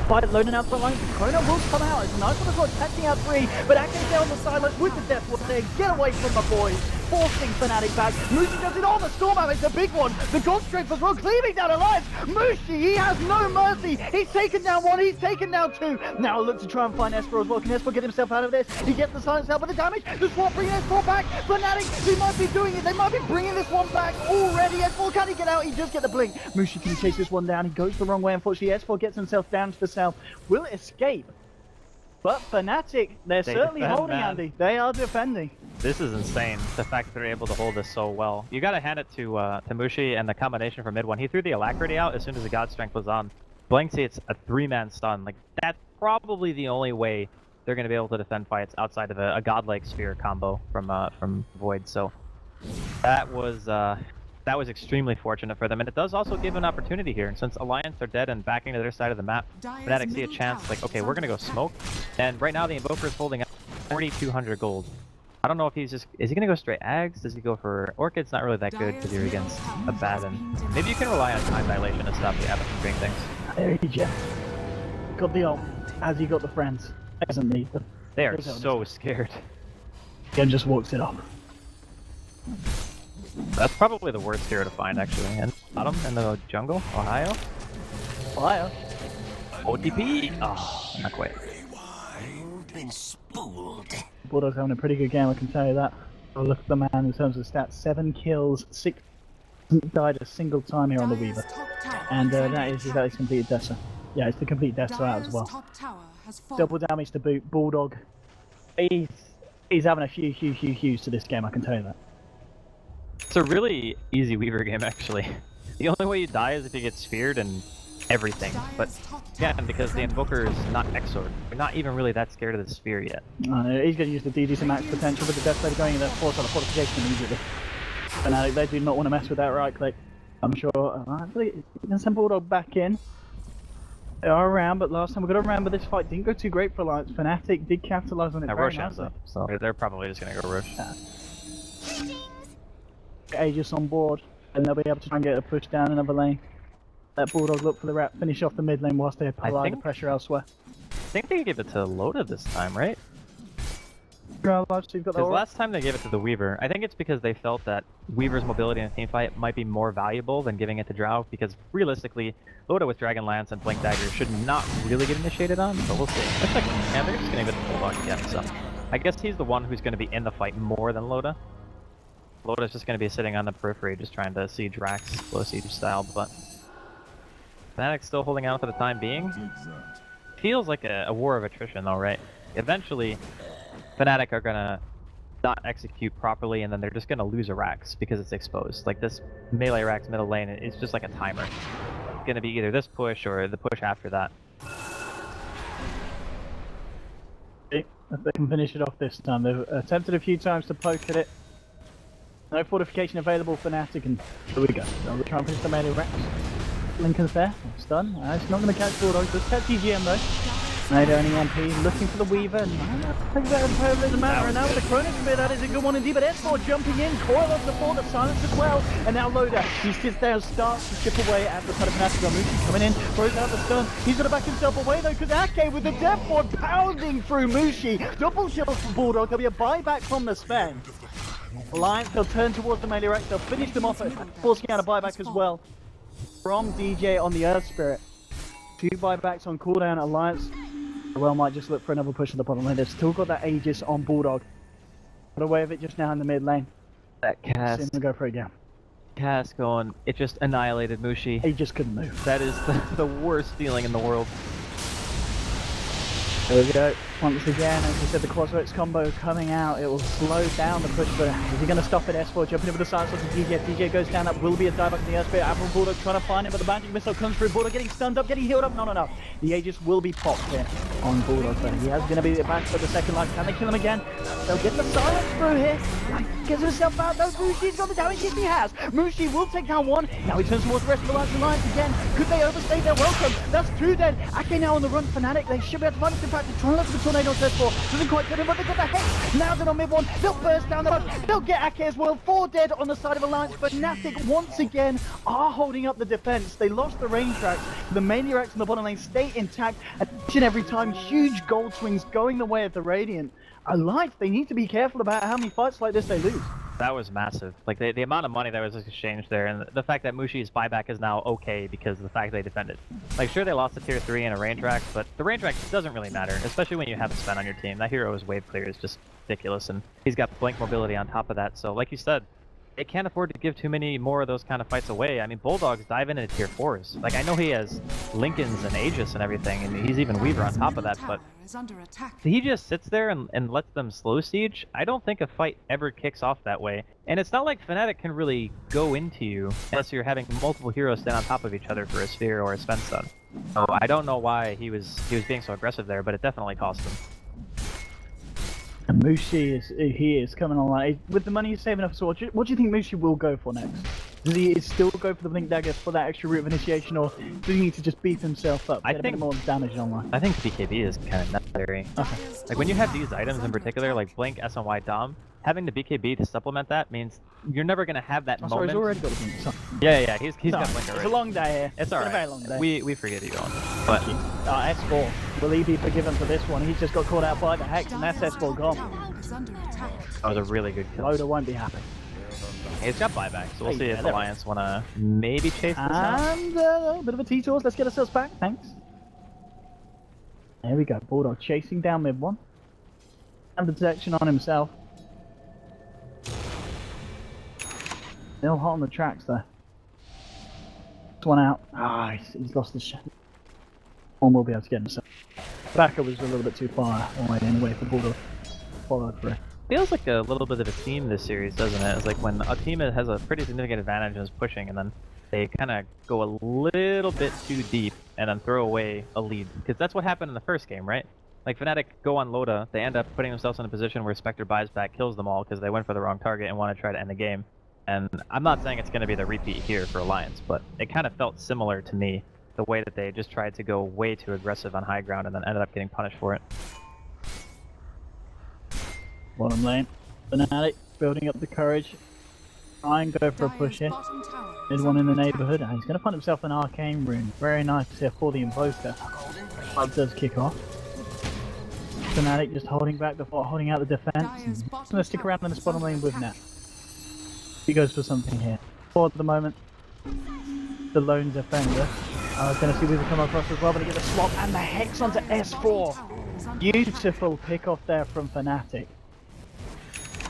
By loading out the line, Chrono will come out. It's a nice one as well, catching out 3. But Ake down the sideline with the Death Ward there. Get away from the boys. Forcing Fnatic back. Mushi does it on the Stormhammer. It's a big one. The God Strength as well, cleaving down Alliance. Mushi, he has no mercy. He's taken down 1. He's taken down 2. Now look to try and find Esper as well. Can Esper get himself out of this? He gets the silence out with the damage. The swap bringing S4 back. Fnatic, he might be doing it. They might be bringing this one back already. S4, can he get out? He does get the blink. Mushi can chase this one down. He goes the wrong way, unfortunately. S4 gets himself down to the south. Will escape. But Fnatic, they're
They
certainly
defend,
holding,
man.
Andy. They are defending.
This is insane, the fact that they're able to hold this so well. You gotta hand it to Mushi and the combination from mid one. He threw the Alacrity out as soon as the God Strength was on. Blank see it's a 3-man stun. Like, that's probably the only way they're gonna be able to defend fights outside of a Godlike Sphere combo from Void. So that was extremely fortunate for them, and it does also give an opportunity here. And since Alliance are dead and backing to their side of the map, Fnatic see a chance, like, okay, we're gonna go smoke. And right now the Invoker is holding up 4,200 gold. I don't know if is he gonna go straight Ags? Does he go for Orchid's? Not really that good because you're against a Baden. Maybe you can rely on time dilation to stop the Abbot from doing things.
There he just got the ult, as he got the friends. Doesn't need them.
They are so scared.
Again, just walks it off.
That's probably the worst hero to find, actually. And bottom in the jungle, Ohio.
Fire.
OTP! Oh, not quite.
Bulldog's having a pretty good game, I can tell you that. Oh, look at the man in terms of stats. 7 kills, 6 hasn't died a single time here on the Weaver. And that is completed Dessa. Yeah, it's the complete Dessa out as well. Double damage to boot. Bulldog. He's having a huge to this game, I can tell you that.
It's a really easy Weaver game, actually. The only way you die is if you get sphered and everything. But yeah, because the Invoker is not Exort. We're not even really that scared of the sphere yet.
He's going to use the DD to max potential with the Death Blade going in there, force on the fortification immediately. Fnatic, they do not want to mess with that right click. I'm sure. You can send Bulldog back in. They are around, but last time we got to remember this fight didn't go too great for Alliance. Fnatic did capitalize on it very nicely.
Up, so they're probably just going to go rush.
Aegis on board, and they'll be able to try and get a push down another lane. Let Bulldog look for the wrap, finish off the mid lane whilst they apply the pressure elsewhere.
I think they gave it to Loda this time, right?
Because
last time they gave it to the Weaver, I think it's because they felt that Weaver's mobility in a teamfight might be more valuable than giving it to Drow, because realistically, Loda with Dragon Lance and Blink Dagger should not really get initiated on, but we'll see. Looks like, yeah, they're just gonna give it to Bulldog again, so I guess he's the one who's gonna be in the fight more than Loda. Loda's just gonna be sitting on the periphery, just trying to siege Rax, low siege style, but Fnatic's still holding out for the time being. Feels like a war of attrition though, right? Eventually, Fnatic are gonna not execute properly, and then they're just gonna lose a Rax because it's exposed. Like this melee Rax middle lane, it's just like a timer. It's gonna be either this push or the push after that.
If they can finish it off this time. They've attempted a few times to poke at it. No fortification available for Fnatic, and here we go. They'll try and finish the melee Rax. Lincoln's there, stun. It's not going to catch Bulldog, does catch EGM though. Made only MP, looking for the Weaver, and I think that doesn't matter. And now with the Chronos Spear, that is a good one indeed, but S4 jumping in, coil off the floor, the silence as well, and now Loda, he sits there and starts to chip away at the side of Fnatic. Mushi coming in, throws out the stun, he's going to back himself away though, because Ake with the Death Ward pounding through Mushi, double kills for Bulldog, there'll be a buyback from the spend. Alliance, they'll turn towards the melee Rex, they'll finish them off, forcing out a buyback as well. From DJ on the Earth Spirit. 2 buybacks on cooldown. Alliance well might just look for another push on the bottom lane. They've still got that Aegis on Bulldog. Got away with it just now in the mid lane.
That cast.
Seeing them go for it again.
Cast going, it just annihilated Mushi.
He just couldn't move.
That is the worst feeling in the world.
There we go. Once again, as we said, the Crossroads combo coming out. It will slow down the push, but is he going to stop it? S4 jumping in with the silence of the DJ. DJ goes down. That will be a dive back in the airspace. Admiral Bulldog trying to find him, but the magic missile comes through. Bulldog getting stunned up, getting healed up. Not enough. The Aegis will be popped here on Bulldog, but he has going to be back for the second life. Can they kill him again? They'll get the silence through here. Gets himself out. No, Mushi's got the damage. Yes, he has. Mushi will take down one. Now he turns towards the rest of the Alliance again. Could they overstay their welcome? That's 2 dead. Ake now on the run. Fnatic. They should be able to find it. In fact, they're trying to look for the tornado on S4. Doesn't quite get him, but they've got the Hex. Now they're on mid one. They'll burst down the road. They'll get Ake as well. 4 dead on the side of Alliance, but Fnatic once again are holding up the defense. They lost the range tracks. The melee racks in the bottom lane stay intact. Each and every time, huge gold swings going the way of the Radiant. Alliance, they need to be careful about how many fights like this they lose.
That was massive. Like the amount of money that was exchanged there, and the fact that Mushi's buyback is now okay because of the fact they defended. Like sure they lost to tier 3 in a range rack, but the range rack doesn't really matter, especially when you have a spend on your team. That hero's wave clear is just ridiculous, and he's got blink mobility on top of that. So like you said, they can't afford to give too many more of those kind of fights away. I mean, Bulldog's diving into tier 4s. Like, I know he has Lincolns and Aegis and everything, and he's even Weaver on top of that, but he just sits there and lets them slow siege. I don't think a fight ever kicks off that way. And it's not like Fnatic can really go into you unless you're having multiple heroes stand on top of each other for a Sphere or a Sven stun. So I don't know why he was being so aggressive there, but it definitely cost him.
And Mushi is coming online. With the money he's saving up, so what do you think Mushi will go for next? Does he still go for the Blink Dagger for that extra route of initiation, or does he need to just beef himself up, get a bit more damage online?
I think BKB is kind of necessary.
Okay.
Like when you have these items in particular, like Blink, SNY, Dom, having the BKB to supplement that means you're never going to have that moment.
Sorry, he's already got the Blink. Sorry.
Yeah, he's got Blink already.
It's a long day here.
It's alright.
A very long day.
We forgive you, Owen. But
S4. Will he be forgiven for this one? He's just got caught out by the Hex, and that's S4 gone.
that was a really good kill.
Loda won't be happy.
He's got buyback, so we'll see if Alliance want to maybe chase this out.
And a bit of a T-Tours. Let's get ourselves back. Thanks. There we go. Bulldog chasing down mid one. And the detection on himself. Still hot on the tracks there. This one out. Ah, he's lost his shot. One will be able to get himself. Backer was a little bit too far away anyway for Bulldog. Followed through.
Feels like a little bit of a theme this series, doesn't it? It's like when a team has a pretty significant advantage and is pushing, and then they kind of go a little bit too deep and then throw away a lead. Because that's what happened in the first game, right? Like Fnatic go on Loda, they end up putting themselves in a position where Spectre buys back, kills them all because they went for the wrong target and want to try to end the game. And I'm not saying it's going to be the repeat here for Alliance, but it kind of felt similar to me, the way that they just tried to go way too aggressive on high ground and then ended up getting punished for it.
Bottom lane. Fnatic building up the courage. Try and go for a push in. There's one in the neighborhood. And he's going to find himself an arcane rune. Very nice here for the Invoker. Fight does kick off. Fnatic just holding back the fort, holding out the defense. He's going to stick around in this bottom lane with Nat. He goes for something here. For the moment, the lone defender. I was going to see Weaver come across as well, but he gets a swap and the Hex onto S4. Beautiful pick off there from Fnatic.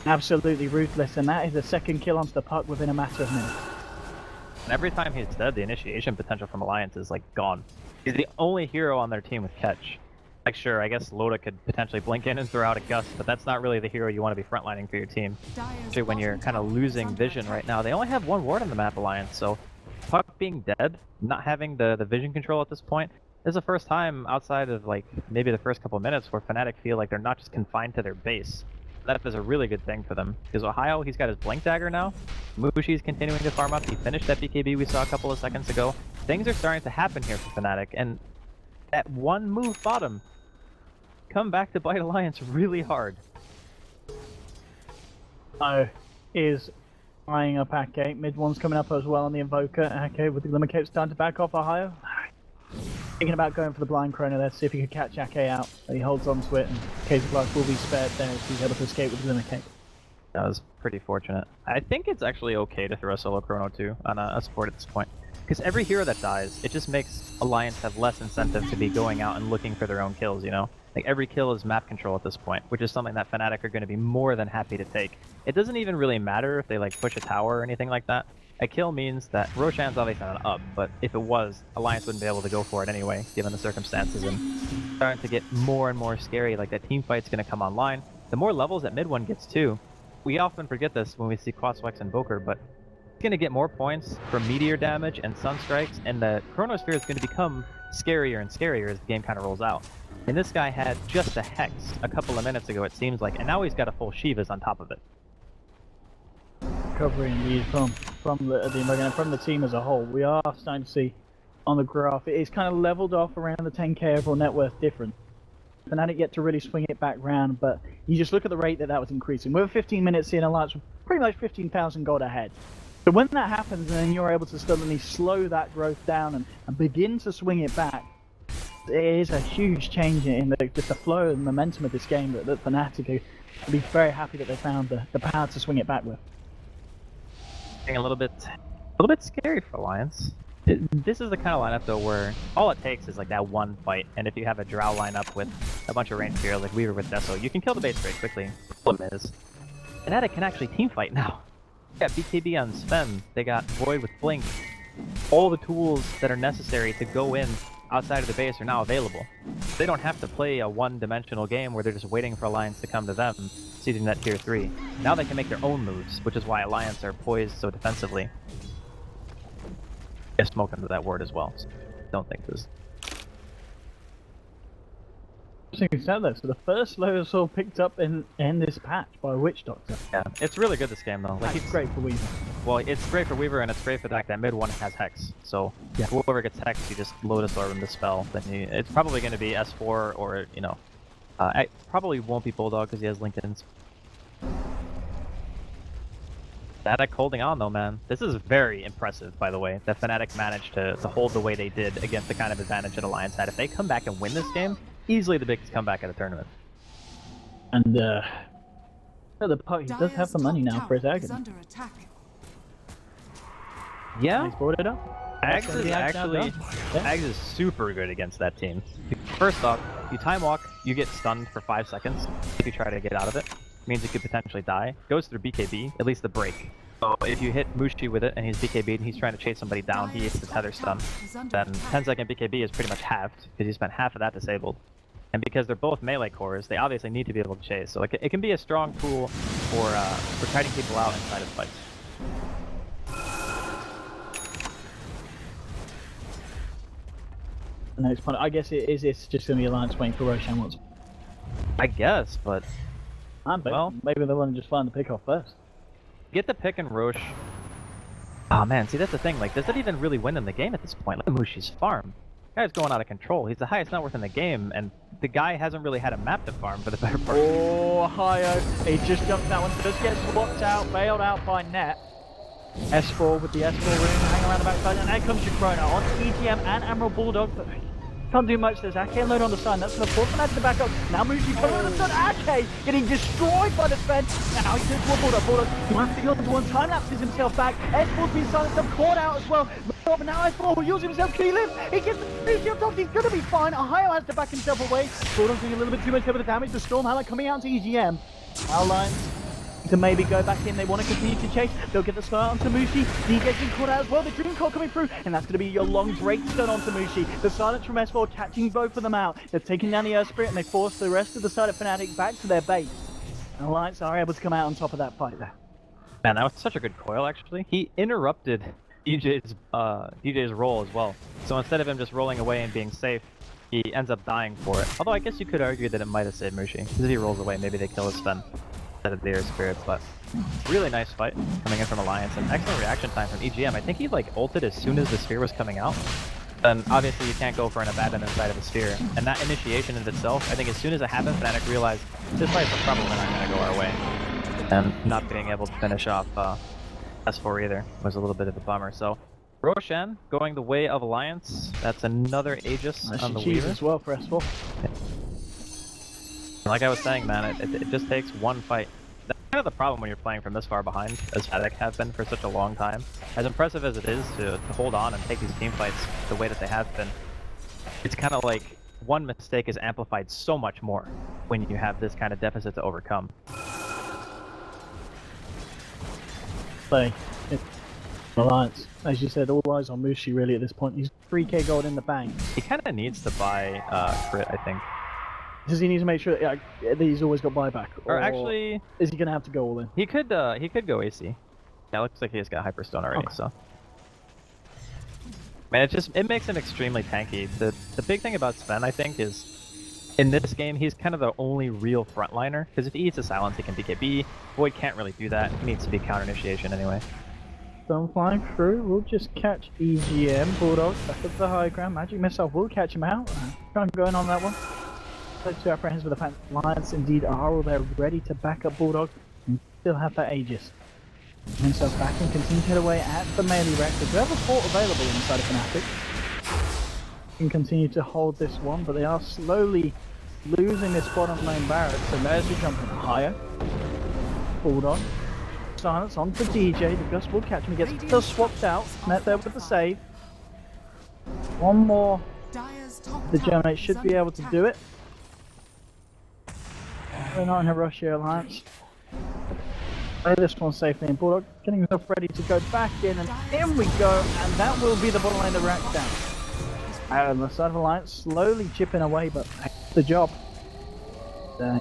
Absolutely ruthless, and that is the second kill onto the puck within a matter of minutes.
And every time he's dead, the initiation potential from Alliance is like gone. He's the only hero on their team with catch. Like sure, I guess Loda could potentially blink in and throw out a gust, but that's not really the hero you want to be frontlining for your team. Especially when you're kind of losing vision right now. They only have one ward on the map, Alliance, so puck being dead, not having the vision control at this point, is the first time outside of like maybe the first couple of minutes where Fnatic feel like they're not just confined to their base. That is a really good thing for them, because Ohio, he's got his Blink Dagger now. Mushi's continuing to farm up. He finished that BKB we saw a couple of seconds ago. Things are starting to happen here for Fnatic, and that one move bottom come back to bite Alliance really hard.
Is eyeing up Ake. Mid one's coming up as well on the Invoker. Ake with the Glimmer Cape starting to back off Ohio. Thinking about going for the blind chrono there to see if he could catch Ake out, but he holds on to it, and Case of Life will be spared there as he's able to escape with the Glimmer Cape.
That was pretty fortunate. I think it's actually okay to throw a solo chrono too on a support at this point. Because every hero that dies, it just makes Alliance have less incentive to be going out and looking for their own kills, you know? Like every kill is map control at this point, which is something that Fnatic are going to be more than happy to take. It doesn't even really matter if they like push a tower or anything like that. A kill means that Roshan's obviously not up, but if it was, Alliance wouldn't be able to go for it anyway, given the circumstances, and starting to get more and more scary, like that team fight's going to come online. The more levels that mid one gets too, we often forget this when we see Quaswex and Boker, but it's going to get more points from meteor damage and sunstrikes, and the Chronosphere is going to become scarier and scarier as the game kind of rolls out. And this guy had just a Hex a couple of minutes ago, it seems like, and now he's got a full Shivas on top of it. Covering
lead from the team as a whole. We are starting to see on the graph it is kind of leveled off around the 10k overall net worth difference. Fnatic yet to really swing it back round, but you just look at the rate that was increasing. We're 15 minutes in, Alliance we're pretty much 15,000 gold ahead. So when that happens, and then you're able to suddenly slow that growth down and begin to swing it back, it is a huge change in just the flow and momentum of this game that Fnatic will be very happy that they found the power to swing it back with.
A little bit scary for Alliance. This is the kind of lineup though where all it takes is like that one fight, and if you have a Drow lineup with a bunch of ranged heroes like Weaver with Deso, you can kill the base very quickly. The problem is, Fnatic can actually team fight now. Yeah, BKB on Sven. They got Void with Blink. All the tools that are necessary to go in outside of the base are now available. They don't have to play a one-dimensional game where they're just waiting for Alliance to come to them, seizing that tier 3. Now they can make their own moves, which is why Alliance are poised so defensively. I smoke under that word as well. So don't think this.
Interesting said though. So the first low is all picked up in this patch by Witch Doctor.
Yeah, it's really good this game though. Like
That's great for Weaver.
Well, it's great for Weaver and it's great for that mid one has Hex. So
Yeah.
whoever gets Hex, you just Lotus Orb and Dispel. Then it's probably going to be S4 or I probably won't be Bulldog because he has LinkedIn's. Fnatic holding on though, man. This is very impressive, by the way, that Fnatic managed to hold the way they did against the kind of advantage that Alliance had. If they come back and win this game, easily the biggest comeback at a tournament.
And the party does have the money now for his Agony.
Yeah,
He's brought it up.
Ags is actually Ags is super good against that team. First off, you time walk, you get stunned for 5 seconds if you try to get out of it. Means you could potentially die. Goes through BKB, at least the break. So if you hit Mushi with it and he's BKB'd and he's trying to chase somebody down, he hits the tether stun. Then 10-second BKB is pretty much halved because you spent half of that disabled. And because they're both melee cores, they obviously need to be able to chase. So it can be a strong tool for kiting people out inside of fights.
Next point, I guess it's just going to be Alliance waiting for Roshan once.
I guess, but
Well, maybe they want to just find the pick off first.
Get the pick and Roche. Oh man, see that's the thing, like, does it even really win in the game at this point? Look at Mushi's farm. The guy's going out of control. He's the highest net worth in the game, and the guy hasn't really had a map to farm for the better part.
Oh, Hio, he just jumped that one, just gets swapped out, bailed out by Net. S4 with the S4 rune, hang around the backside, and there comes Chrono on EGM and Admiral Bulldog. Can't do much. There's Ake load on the side. That's going to force Fnatic to back up. Now Mushi coming on the side. Ake getting destroyed by the Sven. Now he's going to a Bulldog. Bulldog wants to go to one. Time lapses himself back. S4's been silenced up. Caught out as well. But now S4 will use himself. Can he live? He gets the Mushi up top. He's going to be fine. Ohio has to back himself away. Bulldog's doing a little bit too much over the damage. The Storm Howler coming out to EGM. Alliance to maybe go back in. They want to continue to chase. They'll get the start onto Mushi. DJ's been caught out as well. The Dream Core coming through, and that's going to be your long breakstone onto Mushi. The silence from S4 catching both of them out. They're taking down the Earth Spirit, and they force the rest of the side of Fnatic back to their base. And Alliance are able to come out on top of that fight there.
Man, that was such a good coil, actually. He interrupted DJ's roll as well. So instead of him just rolling away and being safe, he ends up dying for it. Although I guess you could argue that it might have saved Mushi. Because if he rolls away, maybe they kill his Sven instead of the Air Spirits. But really nice fight coming in from Alliance, and excellent reaction time from EGM. I think he like ulted as soon as the sphere was coming out. And obviously you can't go for an abandon inside of a sphere. And that initiation in itself, I think as soon as it happened, Fnatic realized this fight's probably not going to go our way. And not being able to finish off S4 either was a little bit of a bummer. So Roshan going the way of Alliance. That's another Aegis on the Weaver
as well for S4.
Like I was saying, man, it just takes one fight. That's kind of the problem when you're playing from this far behind, as Fnatic have been for such a long time. As impressive as it is to hold on and take these team fights the way that they have been, it's kind of like one mistake is amplified so much more when you have this kind of deficit to overcome.
Play. Alliance, as you said, all eyes on Mushi really at this point. He's 3k gold in the bank.
He kind of needs to buy crit, I think.
Does he need to make sure that he's always got buyback?
Or actually,
is he going to have to go all in?
He could go AC. Yeah, it looks like he's got Hyperstone already,
okay.
So. Man, it makes him extremely tanky. The big thing about Sven, I think, is in this game, he's kind of the only real frontliner. Because if he eats a silence, he can BKB. Void can't really do that. He needs to be counter initiation anyway.
Stone flying through, we'll just catch EGM. Bulldog back up to the high ground. Magic Missile will catch him out. Try and go in on that one. Those two apprehensions with the fact Alliance indeed are all there ready to back up Bulldog and still have that Aegis. Himself back and continue to head away at the melee reactor. We have a fort available inside of Fnatic. Can continue to hold this one, but they are slowly losing this bottom lane barracks. So there's the jumping higher. Bulldog. Silence on for DJ. The Gust will catch him. He gets still swapped out. Met there with the save. One more. The Germinate should be able to do it. We're not in a rush here, Alliance. Play this one safely, and Bulldog getting himself ready to go back in, and in we go, and that will be the bottom lane of Rack down. And the side of Alliance slowly chipping away, but that's the job.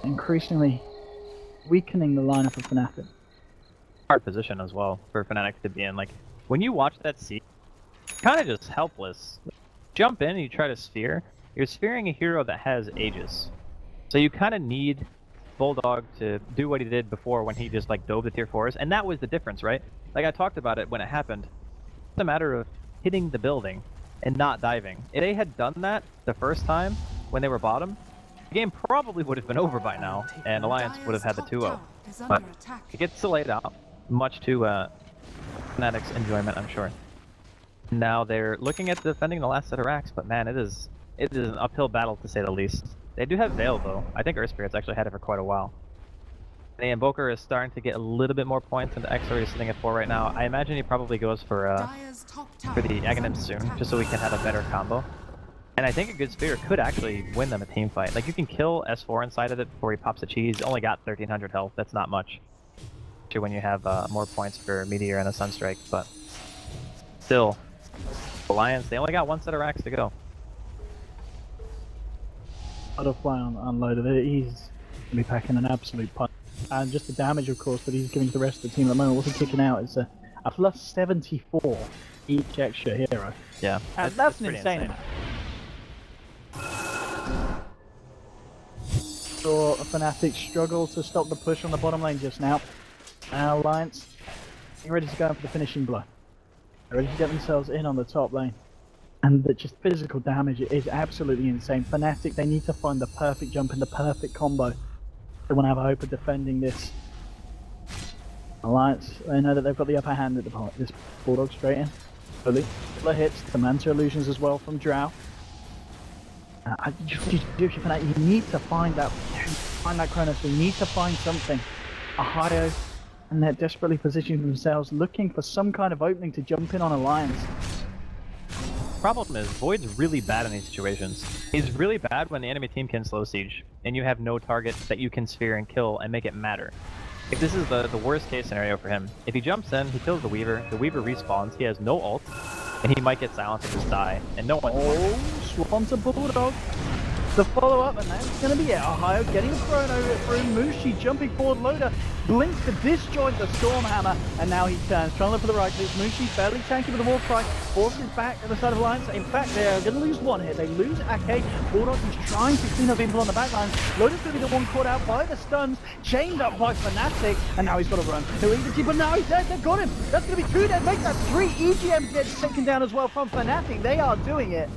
Increasingly weakening the lineup of Fnatic.
Hard position as well for Fnatic to be in. Like, when you watch that scene, kind of just helpless. Jump in and you try to sphere. You're sphering a hero that has Aegis. So you kind of need Bulldog to do what he did before when he just like dove the tier 4s, and that was the difference, right? Like I talked about it when it happened. It's a matter of hitting the building and not diving. If they had done that the first time when they were bottom, the game probably would have been over by now, and Alliance would have had the 2-0. But it gets delayed out, much to Fnatic's enjoyment, I'm sure. Now they're looking at defending the last set of racks, but man, it is an uphill battle to say the least. They do have Veil though. I think Earth Spirit's actually had it for quite a while. The Invoker is starting to get a little bit more points, and the Exor is sitting at 4 right now. I imagine he probably goes for the Aghanim soon, just so we can have a better combo. And I think a good Sphere could actually win them a team fight. Like, you can kill S4 inside of it before he pops the cheese. He's only got 1300 health, that's not much. Especially when you have more points for Meteor and a Sunstrike, but still, Alliance, they only got one set of racks to go.
Butterfly unloaded it. He's going to be packing an absolute punch. And just the damage, of course, that he's giving to the rest of the team at the moment. Also kicking out is a plus 74 each extra hero.
Yeah,
and that's an insane. Saw Fnatic struggle to stop the push on the bottom lane just now. Now Alliance, they're ready to go for the finishing blow. They're ready to get themselves in on the top lane. And the just physical damage is absolutely insane. Fnatic, they need to find the perfect jump and the perfect combo. They want to have a hope of defending this. Alliance, they know that they've got the upper hand at the point. This Bulldog straight in. Fully. Couple of hits, the Manta illusions as well from Drow. You need to find that Chronos. You need to find something. Ohio, and they're desperately positioning themselves, looking for some kind of opening to jump in on Alliance.
Problem is, Void's really bad in these situations. He's really bad when the enemy team can slow siege, and you have no target that you can sphere and kill and make it matter. If this is the worst case scenario for him, if he jumps in, he kills the Weaver respawns, he has no ult, and he might get silenced and just die, and no one...
Oh, swap onto Bulldog. The follow-up, and that's going to be it. Ohio getting thrown over through. Mushi jumping forward, loader blinks to disjoint the Stormhammer, and now he turns, trying to look for the right click. Mushi fairly tanky with the War Cry, forces back at the side of Alliance. In fact, they're going to lose one hit. They lose Ake. Bulldog is trying to clean up people on the back line. Loader's going to be the one caught out by the stuns, chained up by Fnatic, and now he's got to run. He'll eat the G, but now he's dead. They've got him. That's going to be 2 dead. Make that 3. EGM gets taken down as well from Fnatic. They are doing it.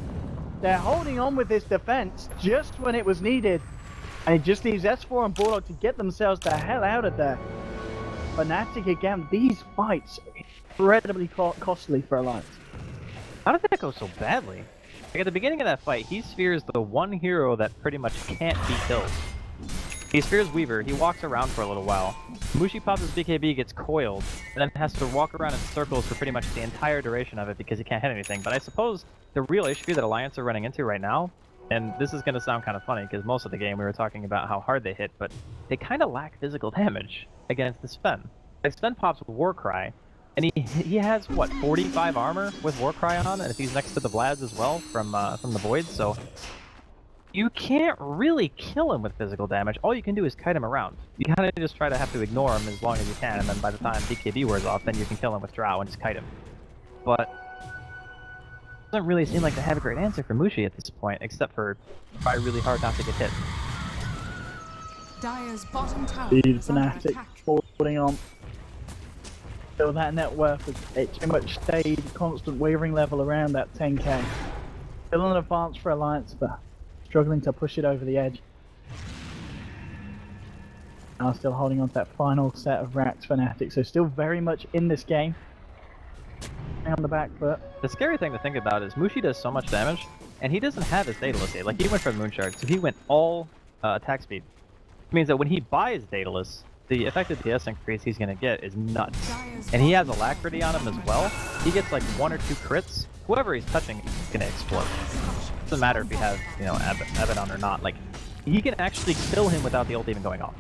They're holding on with this defense just when it was needed. And it just leaves S4 and Bulldog to get themselves the hell out of there. Fnatic again, these fights incredibly costly for Alliance.
How did that go so badly? Like at the beginning of that fight, he spheres the one hero that pretty much can't be killed. He spheres Weaver, he walks around for a little while. Mushi pops his BKB, gets coiled, and then has to walk around in circles for pretty much the entire duration of it because he can't hit anything. But I suppose the real issue that Alliance are running into right now, and this is going to sound kind of funny because most of the game we were talking about how hard they hit, but they kind of lack physical damage against the Sven. Like Sven pops with Warcry, and he has, what, 45 armor with Warcry on, and if he's next to the Vlads as well from the Void, so... You can't really kill him with physical damage. All you can do is kite him around. You kind of just try to have to ignore him as long as you can, and then by the time BKB wears off, then you can kill him with Drow and just kite him. But it doesn't really seem like they have a great answer for Mushi at this point, except for try really hard not to get hit.
Dire's bottom tower
Speed Fnatic holding on. So that net worth has pretty much stayed constant wavering level around that 10k. Still an advance for Alliance, but struggling to push it over the edge. Now still holding on to that final set of racks for Fnatic, so still very much in this game. On the back foot.
The scary thing to think about is Mushi does so much damage, and he doesn't have his Daedalus yet. Like, he went for the Moonshard, so he went all attack speed. Which means that when he buys Daedalus, the effective DS increase he's going to get is nuts. And he has Alacrity on him as well. He gets like 1 or 2 crits. Whoever he's touching is going to explode. Doesn't matter if you have, you know, Abaddon or not. Like, he can actually kill him without the ult even going off.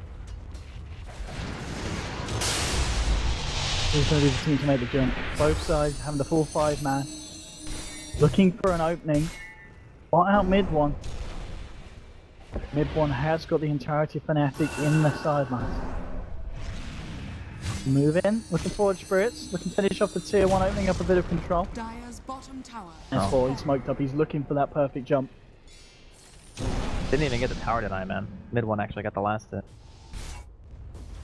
Who's going to be the team to make the jump? Both sides having the full 5-man. Looking for an opening. Spot out mid one. Mid one has got the entirety of Fnatic in the sidelines. Move in, looking forward spirits, looking to finish off the tier 1, opening up a bit of control.
Dire's bottom tower.
S4, he's smoked up, he's looking for that perfect jump.
Didn't even get the tower deny, man. Mid one actually got the last hit.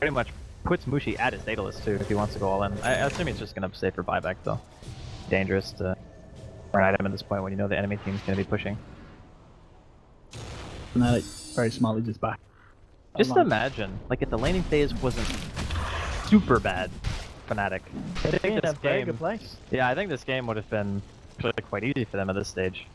Pretty much puts Mushi at his Daedalus too if he wants to go all in. I assume he's just gonna stay for buyback though. Dangerous to for an item at this point when you know the enemy team's gonna be pushing.
Fnatic very smartly just back.
Just imagine, like if the laning phase wasn't super bad, Fnatic. I
They're
think
in
this
a very
game,
good place.
yeah, I think this game would have been actually quite easy for them at this stage.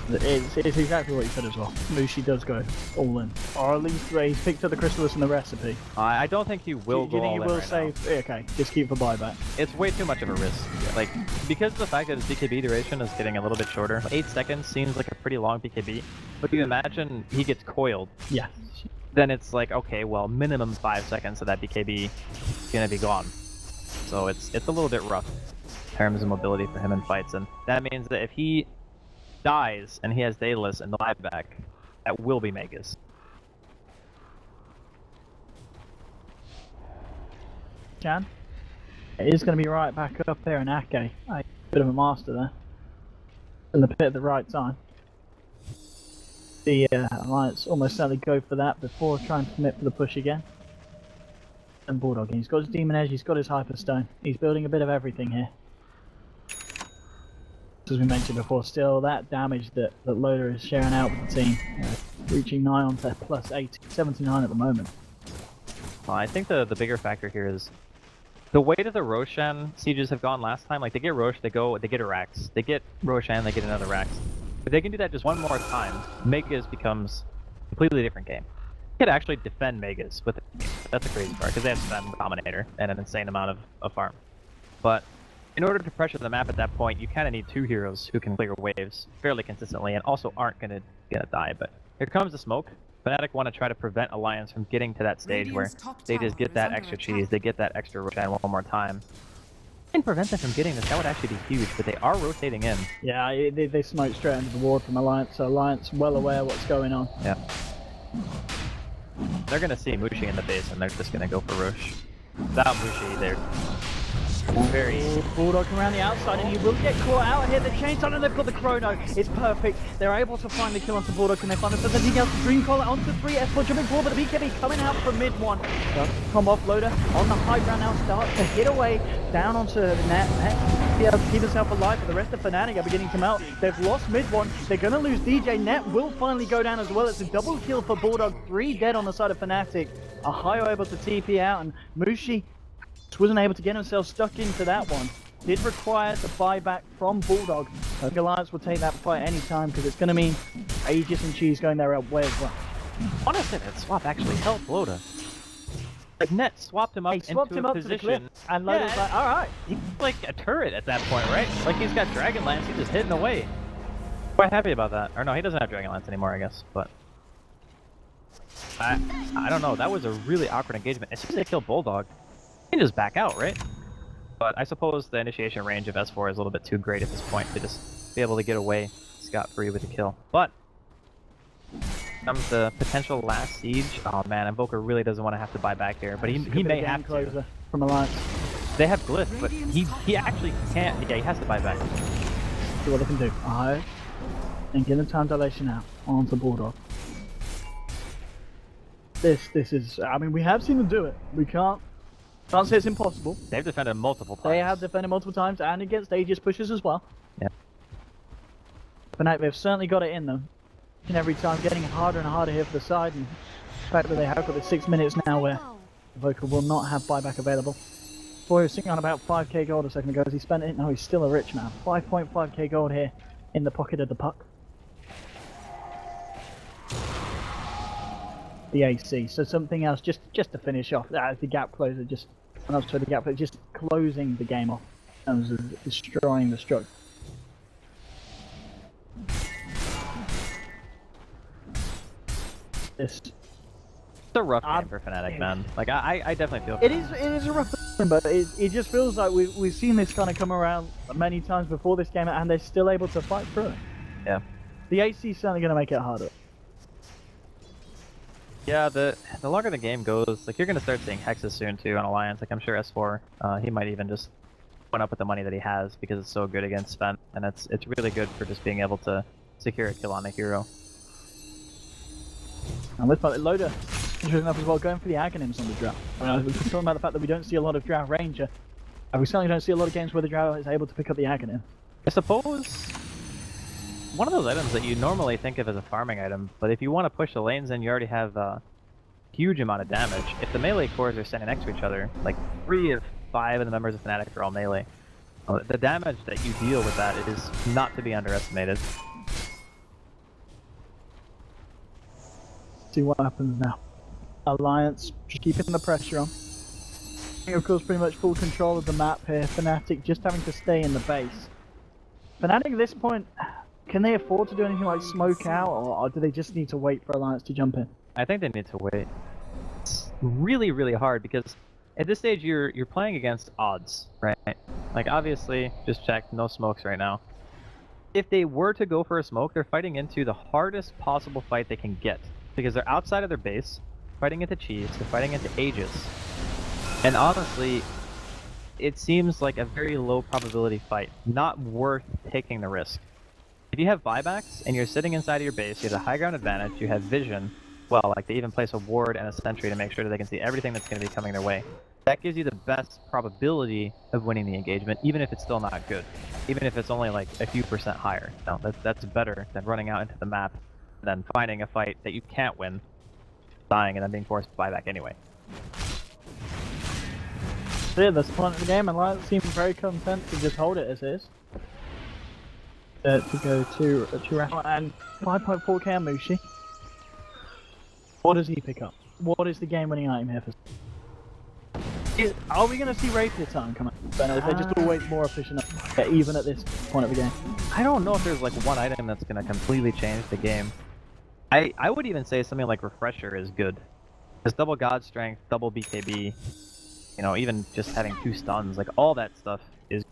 It's exactly what you said as well. Mushi does go all in. Or at least he's picked up the Chrysalis and the recipe.
I don't think he will
Do you
go
think
all
he
in
will
right
save? Okay, just keep for buyback.
now. It's way too much of a risk. Like, because of the fact that his BKB duration is getting a little bit shorter, 8 seconds seems like a pretty long BKB, but if you imagine he gets coiled,
Yeah.
then it's like, okay, well, minimum 5 seconds of that BKB is gonna be gone. So it's a little bit rough in terms of mobility for him in fights, and that means that if he dies and he has Daedalus and the buyback, that will be Megas.
Jan? It is going to be right back up there in Ake. A bit of a master there. In the pit at the right time. The Alliance almost certainly go for that before trying to commit for the push again. And Bulldog, he's got his Demon Edge, he's got his Hyperstone. He's building a bit of everything here. As we mentioned before, still that damage that Loader is sharing out with the team. Reaching nigh on to plus 80, 79 at the moment.
Well, I think the bigger factor here is the way that the Roshan sieges have gone last time. Like, they get Rosh, they get a Rax. They get Roshan, they get another Rax. If they can do that just one more time, Megas becomes a completely different game. You could actually defend Megas with it. That's the crazy part, because they have Spam Dominator and an insane amount of farm. But in order to pressure the map at that point, you kind of need 2 heroes who can clear waves fairly consistently and also aren't gonna die. But here comes the smoke. Fnatic want to try to prevent Alliance from getting to that stage where they just get that extra cheese, they get that extra Roshan one more time. And prevent them from getting this, that would actually be huge, but they are rotating in.
Yeah, they smoke straight into the ward from Alliance, so Alliance well aware what's going on.
Yeah. They're gonna see Mushi in the base and they're just gonna go for Rosh. Without Mushi, they're very easy.
Bulldog around the outside and he will get caught out here. The chainsaw and they've got the chrono. It's perfect. They're able to find the kill onto Bulldog and they find us anything else. Dream Collar onto 3. S4 jumping forward, but the BKB coming out from mid one. Come off Loader on the high ground now. Starts to hit away down onto the net. Be able to keep himself alive, but the rest of Fnatic are beginning to melt. They've lost mid one. They're going to lose DJ. Net will finally go down as well. It's a double kill for Bulldog. 3 dead on the side of Fnatic. Ahayo able to TP out and Mushi wasn't able to get himself stuck into that one. Did require the buyback from Bulldog. I think Alliance will take that fight anytime because it's going to mean Aegis and Cheese going their way as well.
Honestly, that swap actually helped Loda. Like, Net swapped him up into a position,
to the cliff, and Loda's like, alright.
He's like a turret at that point, right? Like, he's got Dragonlance, he's just hitting away. Quite happy about that. Or no, he doesn't have Dragonlance anymore, I guess, but I don't know, that was a really awkward engagement. As soon as they kill Bulldog, he can just back out, right? But I suppose the initiation range of S4 is a little bit too great at this point to just be able to get away scot-free with a kill. But comes the potential last siege. Oh man, Invoker really doesn't want to have to buy back here, but he may have to.
From Alliance.
They have Glyph, but he actually can't. Yeah, he has to buy back.
See what they can do. Alright. And get the time dilation out onto Bulldog. This is, I mean, we have seen them do it. We can't say it's impossible.
They've defended multiple times.
They have defended multiple times and against Aegis pushes as well.
Yeah.
Fnatic, they've certainly got it in them. And every time getting harder and harder here for the side, and the fact that they have got the 6 minutes now where Invoker will not have buyback available. Boy, he was sitting on about 5k gold a second ago. Has he spent it? No, he's still a rich man. 5.5k gold here in the pocket of the puck. The AC. So something else, just to finish off. The gap closer, just closing the game off in terms of destroying the structure.
It's a rough game for Fnatic, man. Like, I definitely feel.
It is a rough game, but it just feels like we've seen this kind of come around many times before this game, and they're still able to fight through it.
Yeah.
The AC is certainly going to make it harder.
Yeah, the longer the game goes, like, you're going to start seeing hexes soon too on Alliance. Like, I'm sure S4, he might even just went up with the money that he has because it's so good against Sven, and it's really good for just being able to secure a kill on a hero.
And with Loader, interesting enough as well, going for the Aghanims on the draft. I mean, we're talking about the fact that we don't see a lot of draft Ranger, and we certainly don't see a lot of games where the draft is able to pick up the Aghanim.
I suppose one of those items that you normally think of as a farming item, but if you want to push the lanes in, you already have a huge amount of damage. If the melee cores are standing next to each other, like 3 of 5 of the members of Fnatic are all melee, the damage that you deal with that is not to be underestimated.
See what happens now. Alliance just keeping the pressure on. Of course, pretty much full control of the map here. Fnatic just having to stay in the base. Fnatic at this point, can they afford to do anything like smoke out, or do they just need to wait for Alliance to jump in?
I think they need to wait. It's really, really hard because at this stage you're playing against odds, right? Like, obviously, just check, no smokes right now. If they were to go for a smoke, they're fighting into the hardest possible fight they can get because they're outside of their base, fighting into Cheese, they're fighting into Aegis. And honestly, it seems like a very low probability fight, not worth taking the risk. If you have buybacks and you're sitting inside of your base, you have the high ground advantage, you have vision, well, like they even place a ward and a sentry to make sure that they can see everything that's going to be coming their way. That gives you the best probability of winning the engagement, even if it's still not good. Even if it's only like a few % higher. No, that's better than running out into the map, than finding a fight that you can't win, dying, and then being forced to buy back anyway.
So yeah, that's the point of the game, and Alliance seems very content to just hold it as is. To go to Rational and 5.4k on Mushi. What does he pick up? What is the game-winning item here for? Are we going to see rapier time come out? They're just always more efficient, even at this point of the game.
I don't know if there's like one item that's going to completely change the game. I would even say something like Refresher is good. It's double God Strength, double BKB, you know, even just having 2 stuns, like all that stuff is...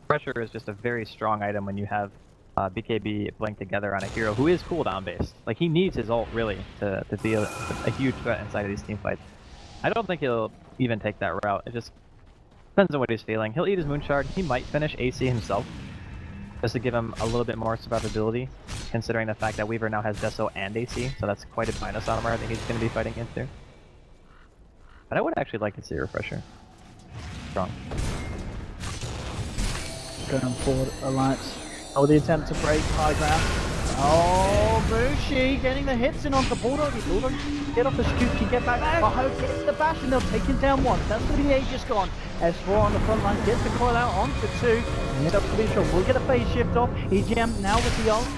Refresher is just a very strong item when you have BKB Blink together on a hero who is cooldown based. Like, he needs his ult really to be a huge threat inside of these team fights. I don't think he'll even take that route. It just depends on what he's feeling. He'll eat his Moonshard. He might finish AC himself, just to give him a little bit more survivability, considering the fact that Weaver now has Deso and AC, so that's quite a minus armor that he's going to be fighting into. But I would actually like to see a Refresher. Strong.
Going forward, Alliance. Oh, the attempt to break high ground. Oh, Mushi getting the hits in onto Bulldog. Bulldog get off the scoop, get back. Aho gets the bash and they'll take him down once. That's going to be Aegis gone. S4 on the front line gets the coil out onto 2. Mid up to be sure. We'll get a phase shift off. EGM now with the ult.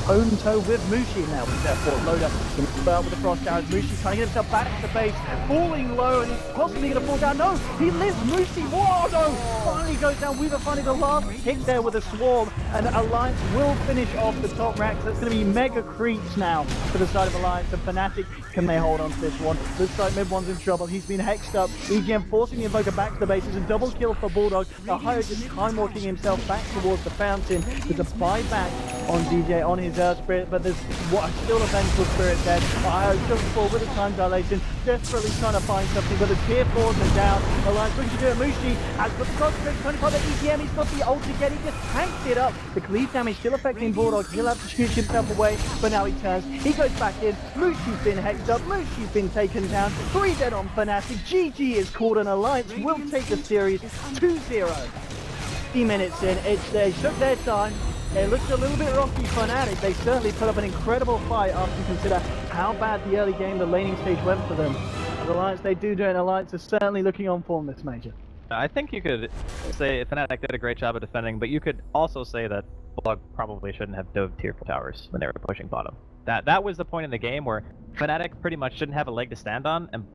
Toe and toe with Mushi now with therefore Loader going to spell with the frost arrows. Mushi trying to get himself back to the base, falling low and he's possibly going to fall down. No, he lives. Mushi, whoa, no, finally goes down. Weaver finding the last hit there with a swarm, and Alliance will finish off the top racks. That's going to be mega creeps now for the side of Alliance. And Fnatic, can they hold on to this one? Looks like mid one's in trouble. He's been hexed up. EGM forcing the Invoker back to the base. It's a double kill for Bulldog. Ahio just time walking himself back towards the fountain with a buyback on DJ on his Spirit, but there's still a vengeful Spirit there. Ahio just forward with a time dilation, desperately trying to find something, but the tier 4s are down. Alliance looking to do it. Mushi has got the crossfit, 25 at EGM, he's got the ult again, he just tanks it up. The cleave damage still affecting Bulldog, he'll have to shoot himself away, but now he turns, he goes back in. Mushi's been hexed up, Mushi's been taken down, 3 dead on Fnatic. GG is called, and Alliance will take the series 2-0. 50 minutes in, they took their time. It looks a little bit rocky for Fnatic. They certainly put up an incredible fight after you consider how bad the early game, the laning stage went for them. And Alliance, they do it, and Alliance is certainly looking on form this major.
I think you could say Fnatic did a great job of defending, but you could also say that Bulldog probably shouldn't have dove tier 4 towers when they were pushing bottom. That was the point in the game where Fnatic pretty much shouldn't have a leg to stand on, and